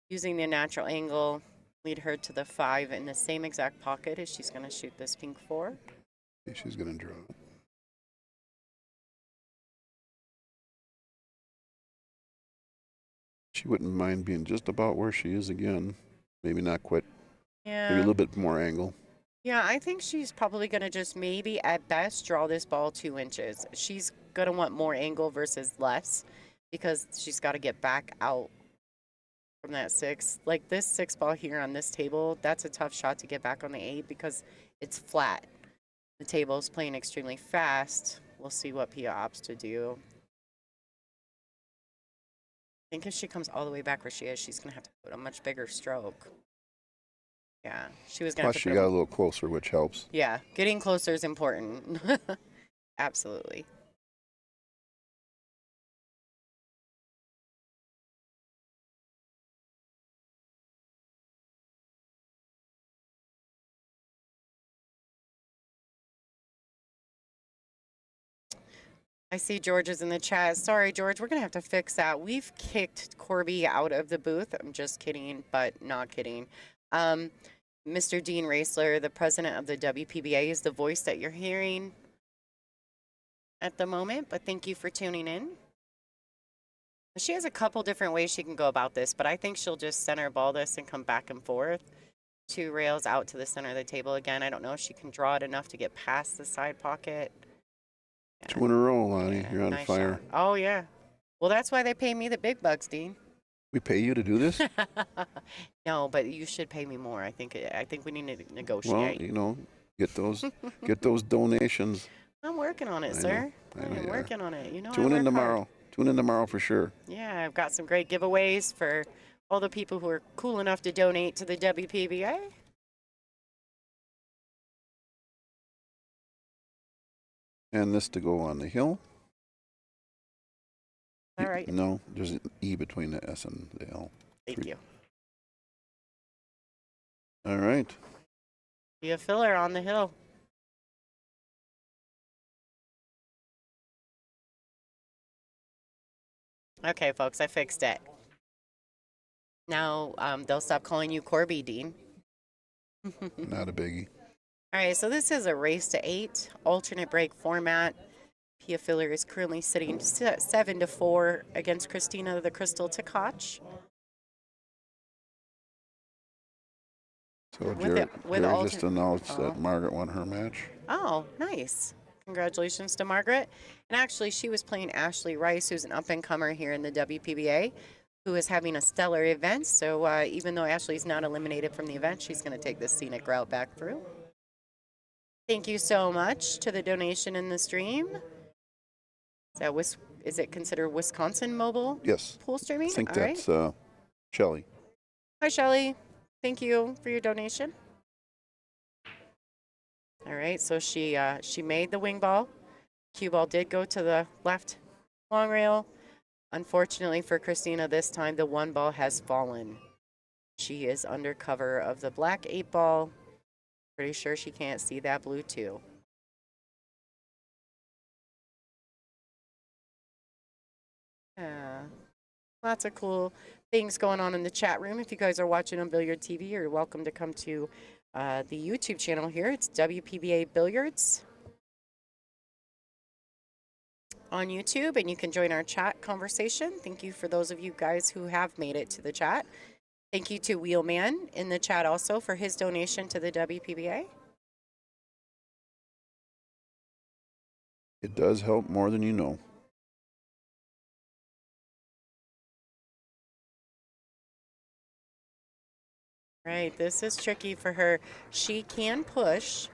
using the natural angle, lead her to the 5 in the same exact pocket as she's going to shoot this pink 4. She's going to draw. She wouldn't mind being just about where she is again. Maybe not quite. Yeah. Maybe a little bit more angle. Yeah, I think she's probably going to just maybe at best draw this ball 2 inches. She's going to want more angle versus less because she's got to get back out from that 6. Like this 6 ball here on this table, that's a tough shot to get back on the 8 because it's flat. The table's playing extremely fast. We'll see what Pia opts to do. I think if she comes all the way back where she is, she's going to have to put a much bigger stroke. Yeah, she was going to Plus, she got a little closer, which helps. Yeah, getting closer is important. Absolutely. I see George is in the chat. Sorry, George, we're going to have to fix that. We've kicked Corby out of the booth. I'm just kidding, but not kidding. Mr. Dean Raisler, the president of the WPBA, is the voice that you're hearing at the moment, but thank you for tuning in. She has a couple different ways she can go about this, but I think she'll just center ball this and come back and forth. 2 rails out to the center of the table again. I don't know if she can draw it enough to get past the side pocket. Yeah. 2 in a row, Lonnie. Yeah, you're on nice fire. Shot. Oh, yeah. Well, that's why they pay me the big bucks, Dean. We pay you to do this? No, but you should pay me more. I think we need to negotiate. Well, you know, get those donations. I'm working on it, sir. I'm working on it. You know, Tune in tomorrow. Hard. Tune in tomorrow for sure. Yeah, I've got some great giveaways for all the people who are cool enough to donate to the WPBA. And this to go on the hill. All right. No, there's an E between the S and the L. Thank you. All right. Be a filler on the hill. Okay, folks, I fixed it. Now they'll stop calling you Corby, Dean. Not a biggie. All right, so this is a race to 8 alternate break format. Pia Filler is currently sitting 7-4 against Kristina the Crystal Tkach. So Jared just announced that Margaret won her match. Oh, nice. Congratulations to Margaret. And actually, she was playing Ashley Rice, who's an up-and-comer here in the WPBA, who is having a stellar event. So even though Ashley's not eliminated from the event, she's going to take the scenic route back through. Thank you so much to the donation in the stream. Is it considered Wisconsin Mobile pool streaming? I think All that's right. Shelly. Hi, Shelly. Thank you for your donation. All right, so she made the wing ball. Cue ball did go to the left long rail. Unfortunately for Kristina, this time the 1 ball has fallen. She is under cover of the black 8 ball. Pretty sure she can't see that blue 2. Yeah. Lots of cool things going on in the chat room. If you guys are watching on Billiard TV, you're welcome to come to the YouTube channel here. It's WPBA Billiards on YouTube, and you can join our chat conversation. Thank you for those of you guys who have made it to the chat. Thank you to Wheelman in the chat also for his donation to the WPBA. It does help more than you know. Right, this is tricky for her. She can push.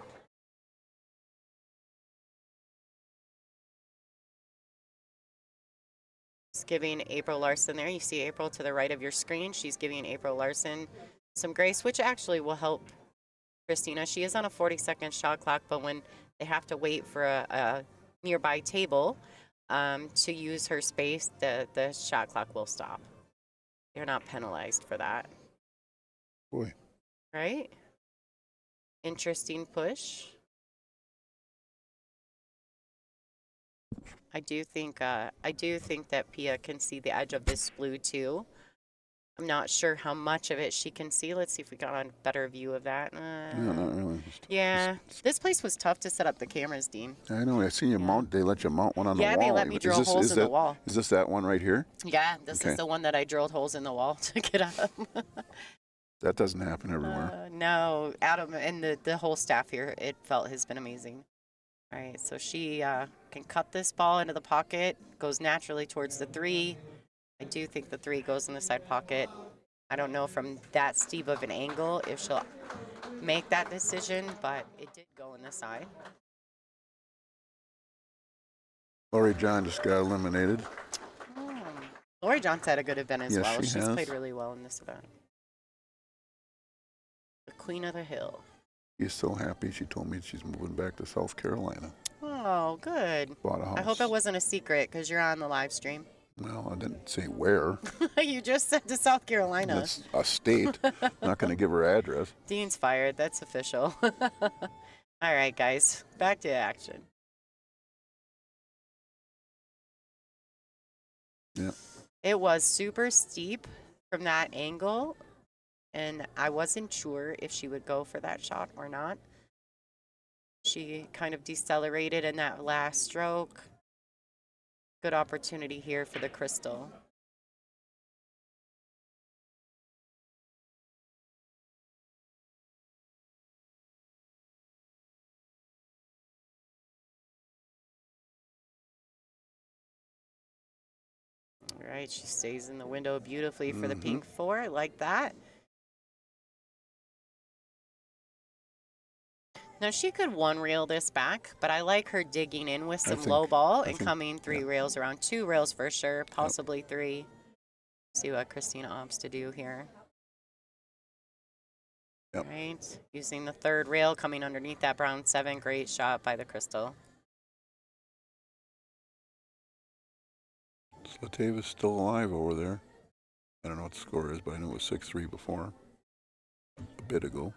Just giving April Larson there. You see April to the right of your screen. She's giving April Larson some grace, which actually will help Kristina. She is on a 40-second shot clock, but when they have to wait for a nearby table to use her space, the shot clock will stop. You're not penalized for that. Boy. Right? Interesting push. I do think that Pia can see the edge of this blue too. I'm not sure how much of it she can see. Let's see if we got a better view of that. No, not really. Yeah, this place was tough to set up the cameras, Dean. I know. I seen you mount. They let you mount one on the wall. Yeah, they let me drill holes in the wall. Is this that one right here? Yeah, this is the one that I drilled holes in the wall to get up. That doesn't happen everywhere. No, Adam and the whole staff here, it has been amazing. All right, so she can cut this ball into the pocket, goes naturally towards the 3. I do think the 3 goes in the side pocket. I don't know from that steep of an angle if she'll make that decision, but it did go in the side. Lori John just got eliminated. Lori John's had a good event as well. She's played really well in this event. The Queen of the Hill. She's so happy. She told me she's moving back to South Carolina. Oh, good. Bought a house. I hope it wasn't a secret because you're on the live stream. Well, I didn't say where. You just said to South Carolina. That's a state. Not going to give her address. Dean's fired. That's official. All right, guys. Back to action. Yeah. It was super steep from that angle, and I wasn't sure if she would go for that shot or not. She kind of decelerated in that last stroke. Good opportunity here for the crystal. All right, she stays in the window beautifully for the pink 4. I like that. Now, she could 1-rail this back, but I like her digging in with some low ball and coming 3 rails around. 2 rails for sure, possibly 3. See what Kristina opts to do here. Yep. Right, using the 3rd rail, coming underneath that brown 7. Great shot by the crystal. Slatava's still alive over there. I don't know what the score is, but I knew it was 6-3 before, a bit ago.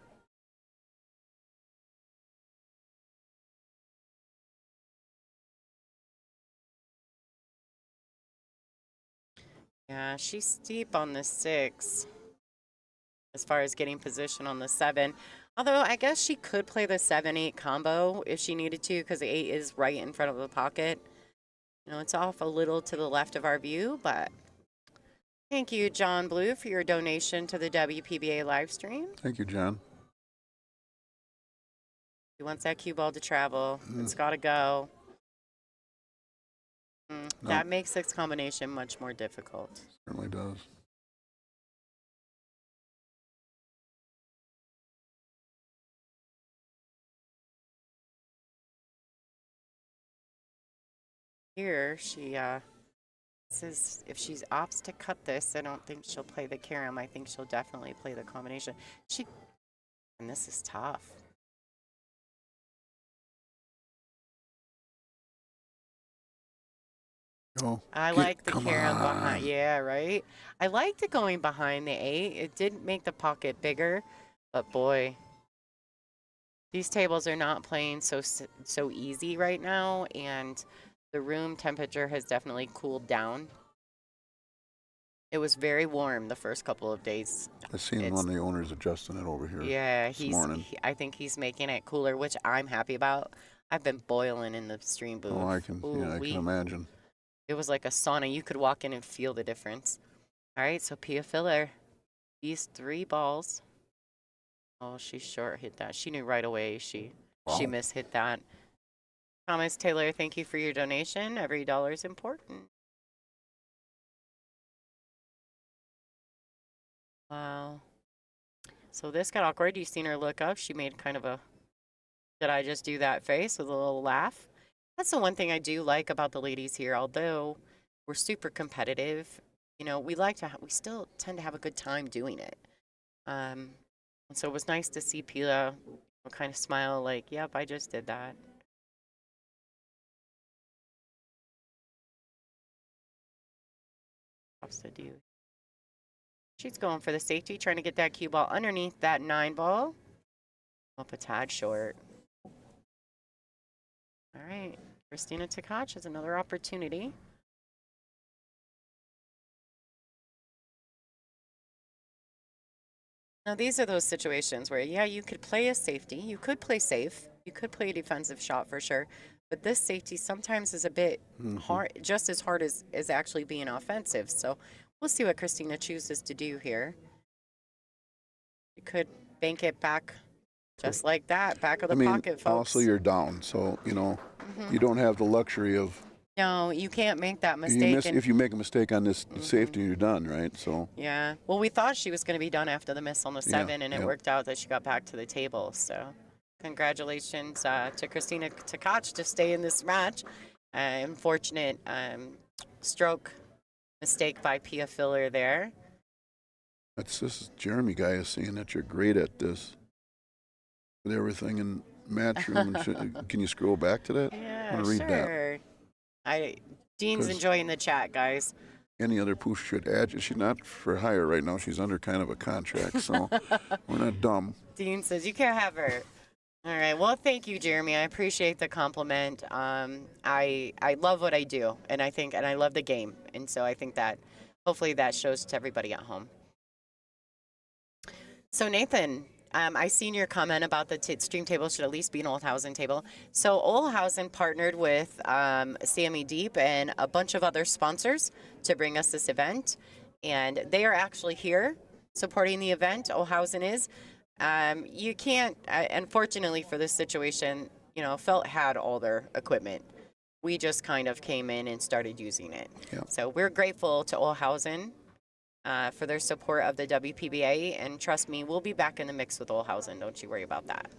Yeah, she's steep on the 6 as far as getting position on the 7. Although I guess she could play the 7-8 combo if she needed to, because the 8 is right in front of the pocket. You know, it's off a little to the left of our view, but thank you, John Blue, for your donation to the WPBA live stream. Thank you, John. He wants that cue ball to travel. It's got to go. That makes this combination much more difficult. Certainly does. Here, she says if she opts to cut this, I don't think she'll play the carom. I think she'll definitely play the combination. And this is tough. I like the carom behind. Yeah, right? I liked it going behind the 8. It didn't make the pocket bigger, but boy, these tables are not playing so easy right now, and the room temperature has definitely cooled down. It was very warm the first couple of days. I seen one of the owners adjusting it over here. Yeah, this morning. I think he's making it cooler, which I'm happy about. I've been boiling in the stream booth. Oh, I can imagine. It was like a sauna. You could walk in and feel the difference. All right, so Pia Filler, these 3 balls. Oh, she short hit that. She knew right away she mishit that. Thomas Taylor, thank you for your donation. Every dollar is important. Wow. So this got awkward. You seen her look up. She made kind of a, did I just do that face with a little laugh? That's the one thing I do like about the ladies here. Although we're super competitive, you know, we still tend to have a good time doing it. And so it was nice to see Pila kind of smile like, yep, I just did that. To do. She's going for the safety, trying to get that cue ball underneath that 9 ball. Up a tad short. All right, Kristina Tkach has another opportunity. Now these are those situations where, yeah, you could play a safety, you could play safe, you could play a defensive shot for sure, but this safety sometimes is a bit hard, just as hard as actually being offensive. So we'll see what Kristina chooses to do here. You could bank it back just like that, back of the pocket, folks. Also, you're down, so, you know, you don't have the luxury of... No, you can't make that mistake. If you make a mistake on this safety, you're done, right? So. Yeah. Well, we thought she was going to be done after the miss on the 7, and it worked out that she got back to the table. So congratulations to Kristina Tkach to stay in this match. Unfortunate stroke mistake by Pia Filler there. This Jeremy guy is saying that you're great at this. With everything in match room. Can you scroll back to that? Yeah, I want to read sure. Dean's enjoying the chat, guys. Any other poof should add. She's not for hire right now. She's under kind of a contract, so we're not dumb. Dean says you can't have her. All right. Well, thank you, Jeremy. I appreciate the compliment. I love what I do, and I love the game, and so I think that hopefully that shows to everybody at home. So Nathan, I seen your comment about the stream table should at least be an Olhausen table. So Olhausen partnered with Sammy Deep and a bunch of other sponsors to bring us this event. And they are actually here supporting the event. Olhausen is. You can't, unfortunately for this situation, you know, Felt had all their equipment. We just kind of came in and started using it. Yeah. So we're grateful to Olhausen for their support of the WPBA, and trust me, we'll be back in the mix with Olhausen. Don't you worry about that.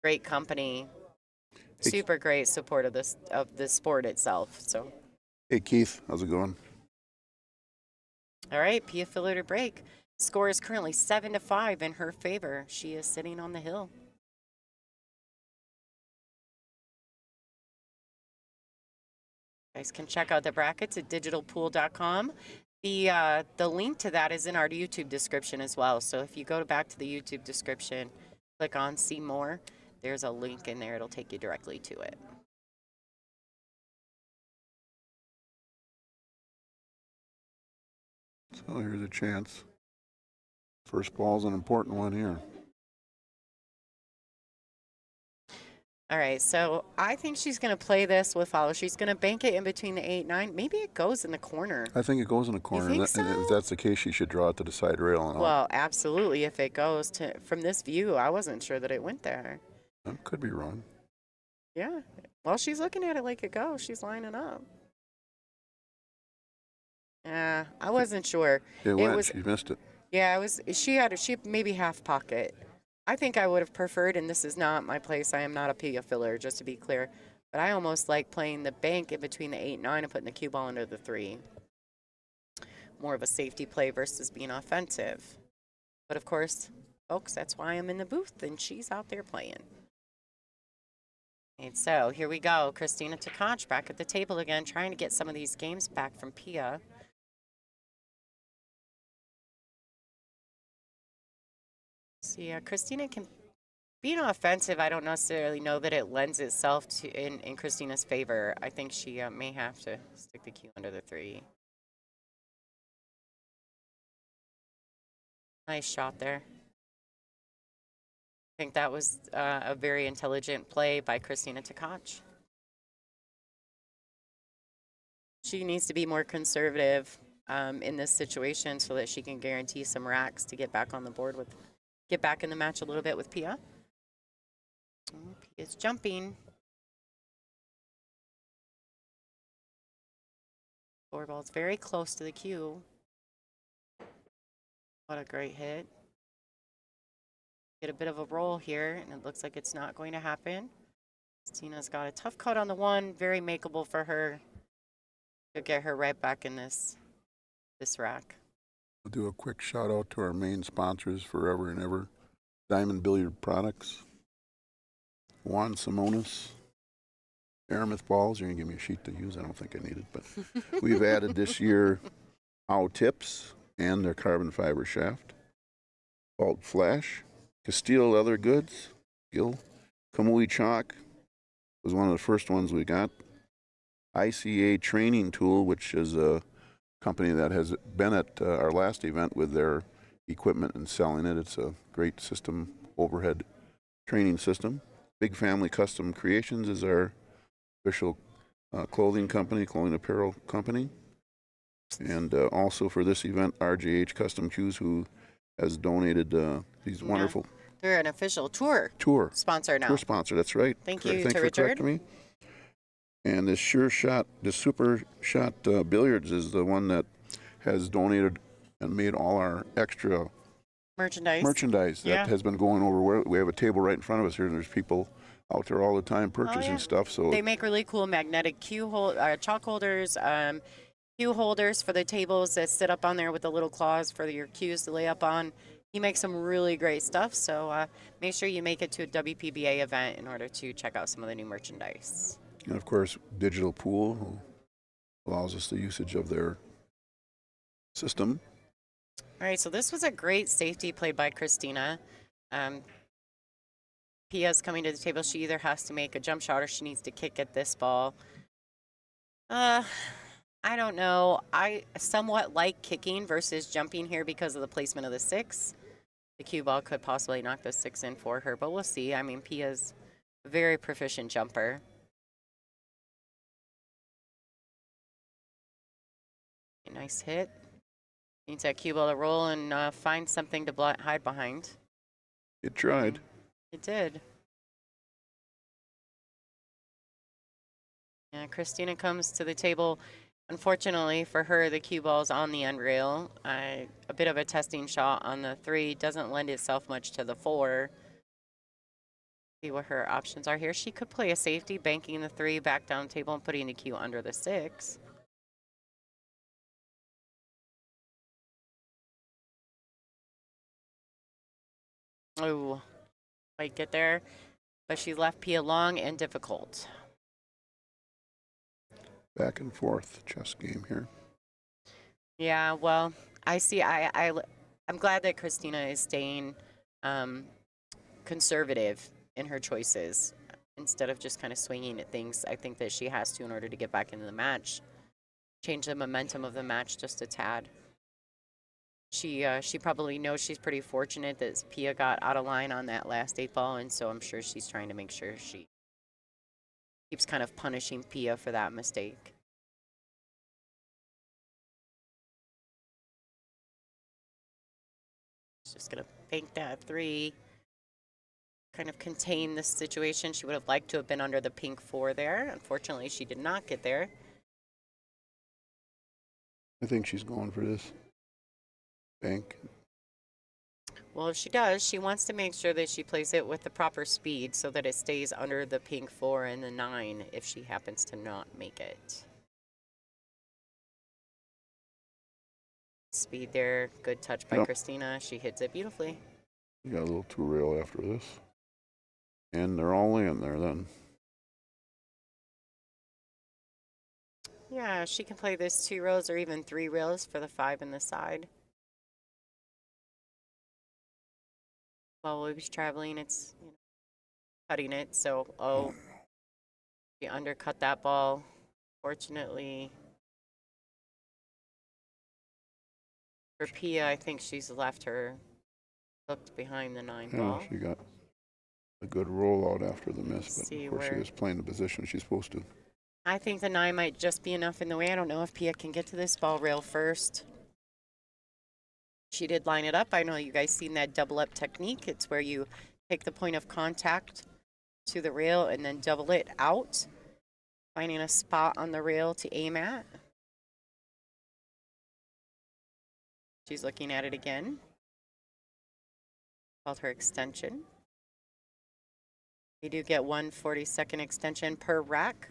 Great company, super great support of the sport itself. So, hey Keith, how's it going? All right, Pia Filler to break. Score is currently 7-5 in her favor. She is sitting on the hill. You guys can check out the brackets at digitalpool.com. The link to that is in our YouTube description as well. So if you go back to the YouTube description, click on See More, there's a link in there. It'll take you directly to it. So here's a chance. First ball's an important one here. All right, so I think she's going to play this with follow. She's going to bank it in between the 8-9. Maybe it goes in the corner. I think it goes in the corner. You think so? And if that's the case, she should draw it to the side rail. Well, absolutely. If it goes to, from this view, I wasn't sure that it went there. I could be wrong. Yeah. Well, she's looking at it like it goes. She's lining up. Yeah, I wasn't sure. It went. She missed it. Yeah, it was. She maybe half pocket. I think I would have preferred, and this is not my place. I am not a Pia Filler, just to be clear. But I almost like playing the bank in between the 8-9 and putting the cue ball under the 3. More of a safety play versus being offensive. But of course, folks, that's why I'm in the booth and she's out there playing. And so here we go. Kristina Tkach back at the table again, trying to get some of these games back from Pia. So yeah, Kristina can being offensive. I don't necessarily know that it lends itself to in Kristina's favor. I think she may have to stick the cue under the 3. Nice shot there. I think that was a very intelligent play by Kristina Tkach. She needs to be more conservative in this situation so that she can guarantee some racks to get back on the board get back in the match a little bit with Pia. Pia's jumping. Four ball's very close to the cue. What a great hit. Get a bit of a roll here, and it looks like it's not going to happen. Kristina's got a tough cut on the one, very makeable for her to get her right back in this rack. We'll do a quick shout out to our main sponsors forever and ever. Diamond Billiard Products, Juan Simonis, Aramith Balls. You're going to give me a sheet to use. I don't think I need it, but we've added this year Ow Tips and their carbon fiber shaft. Bolt Flash, Castile Leather Goods, Gil, Kamui Chalk was one of the first ones we got. ICA Training Tool, which is a company that has been at our last event with their equipment and selling it. It's a great system, overhead training system. Big Family Custom Creations is our official clothing apparel company. And also for this event, RJH Custom Shoes, who has donated these wonderful. They're an official tour sponsor now. Tour sponsor, that's right. Thank you Thanks to for Richard. correcting me. And this Super Shot Billiards is the one that has donated and made all our extra merchandise that has been going over. We have a table right in front of us here, and there's people out there all the time purchasing stuff. So they make really cool magnetic chalk holders, cue holders for the tables that sit up on there with the little claws for your cues to lay up on. He makes some really great stuff, so make sure you make it to a WPBA event in order to check out some of the new merchandise. And of course, Digital Pool, who allows us the usage of their system. All right, so this was a great safety played by Kristina. Pia's coming to the table. She either has to make a jump shot or she needs to kick at this ball. I don't know. I somewhat like kicking versus jumping here because of the placement of the 6. The cue ball could possibly knock the 6 in for her, but we'll see. I mean, Pia's a very proficient jumper. A nice hit. Needs that cue ball to roll and find something to hide behind. It tried. It did. Yeah, Kristina comes to the table. Unfortunately for her, the cue ball's on the end rail. A bit of a testing shot on the 3 doesn't lend itself much to the 4. See what her options are here. She could play a safety, banking the 3 back down the table and putting the cue under the 6. Oh, might get there, but she left Pia long and difficult. Back and forth chess game here. Yeah, well, I see. I'm glad that Kristina is staying conservative in her choices instead of just kind of swinging at things. I think that she has to in order to get back into the match, change the momentum of the match just a tad. She probably knows she's pretty fortunate that Pia got out of line on that last 8 ball, and so I'm sure she's trying to make sure she keeps kind of punishing Pia for that mistake. She's just going to bank that 3, kind of contain this situation. She would have liked to have been under the pink 4 there. Unfortunately, she did not get there. I think she's going for this. Bank. Well, if she does, she wants to make sure that she plays it with the proper speed so that it stays under the pink 4 and the 9 if she happens to not make it. Speed there. Good touch by Kristina. She hits it beautifully. You got a little 2 rail after this. And they're all in there then. Yeah, she can play this 2 rows or even 3 rails for the 5 in the side. While we was traveling, it's cutting it. So, she undercut that ball. Fortunately, for Pia, I think she's left her hooked behind the 9 Yeah, ball. she got a good rollout after the miss, but See of course she where- was playing the position she's supposed to. I think the 9 might just be enough in the way. I don't know if Pia can get to this ball rail first. She did line it up. I know you guys seen that double up technique. It's where you take the point of contact to the rail and then double it out, finding a spot on the rail to aim at. She's looking at it again. Called her extension. We do get 1 40-second extension per rack.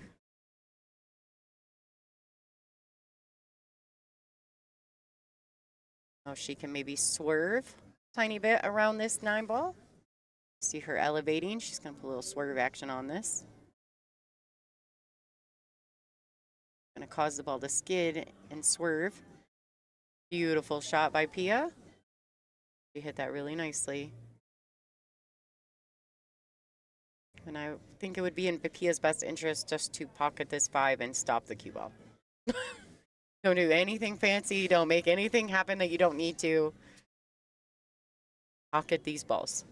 Oh, she can maybe swerve a tiny bit around this 9 ball. See her elevating. She's going to put a little swerve action on this. Going to cause the ball to skid and swerve. Beautiful shot by Pia. She hit that really nicely. And I think it would be in Pia's best interest just to pocket this 5 and stop the cue ball. Don't do anything fancy. Don't make anything happen that you don't need to. Pocket these balls.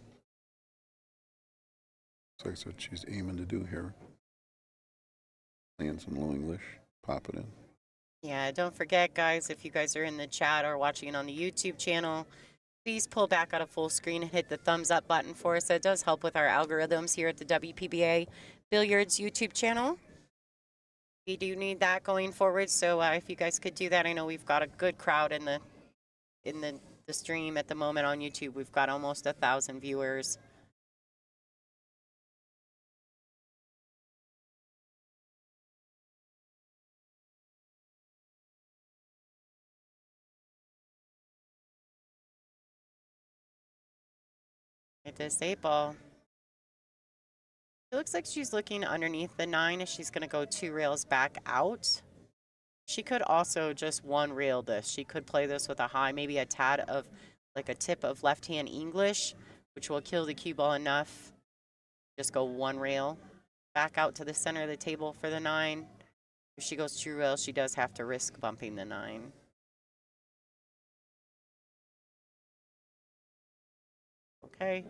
So that's what she's aiming to do here. Playing some low English, pop it in. Yeah, don't forget, guys, if you guys are in the chat or watching it on the YouTube channel, please pull back out of full screen and hit the thumbs up button for us. That does help with our algorithms here at the WPBA Billiards YouTube channel. We do need that going forward, so if you guys could do that. I know we've got a good crowd in the stream at the moment on YouTube. We've got almost 1,000 viewers. At this 8 ball. It looks like she's looking underneath the 9 as she's going to go 2 rails back out. She could also just 1 rail this. She could play this with a high, maybe a tad of like a tip of left-hand English, which will kill the cue ball enough. Just go 1 rail back out to the center of the table for the 9. If she goes 2 rails, she does have to risk bumping the 9. Okay.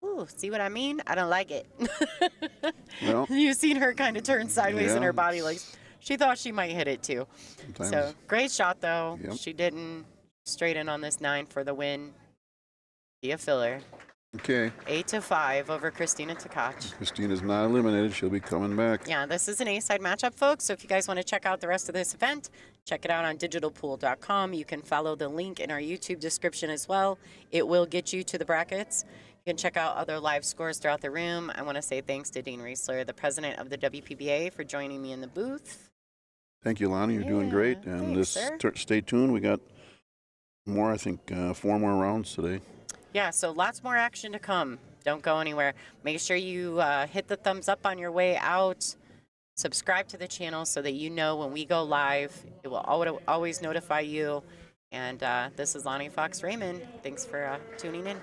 Ooh, see what I mean? I don't like it. Well, You've seen her kind of turn sideways in yeah. her body, like she thought she might hit it too. Sometimes. So great shot though. Yep. She didn't. Straight in on this 9 for the win. Be a filler. Okay, 8-5 over Kristina Tkach. Kristina's not eliminated. She'll be coming back. Yeah, this is an A-side matchup, folks. So if you guys want to check out the rest of this event, check it out on digitalpool.com. You can follow the link in our YouTube description as well. It will get you to the brackets. You can check out other live scores throughout the room. I want to say thanks to Dean Riesler, the president of the WPBA, for joining me in the booth. Thank you, Lonnie. You're doing great. And thanks, sir. Stay tuned. We got more, I think, 4 more rounds today. Yeah, so lots more action to come. Don't go anywhere. Make sure you hit the thumbs up on your way out. Subscribe to the channel so that you know when we go live. It will always notify you. And this is Lonnie Fox Raymond. Thanks for tuning in.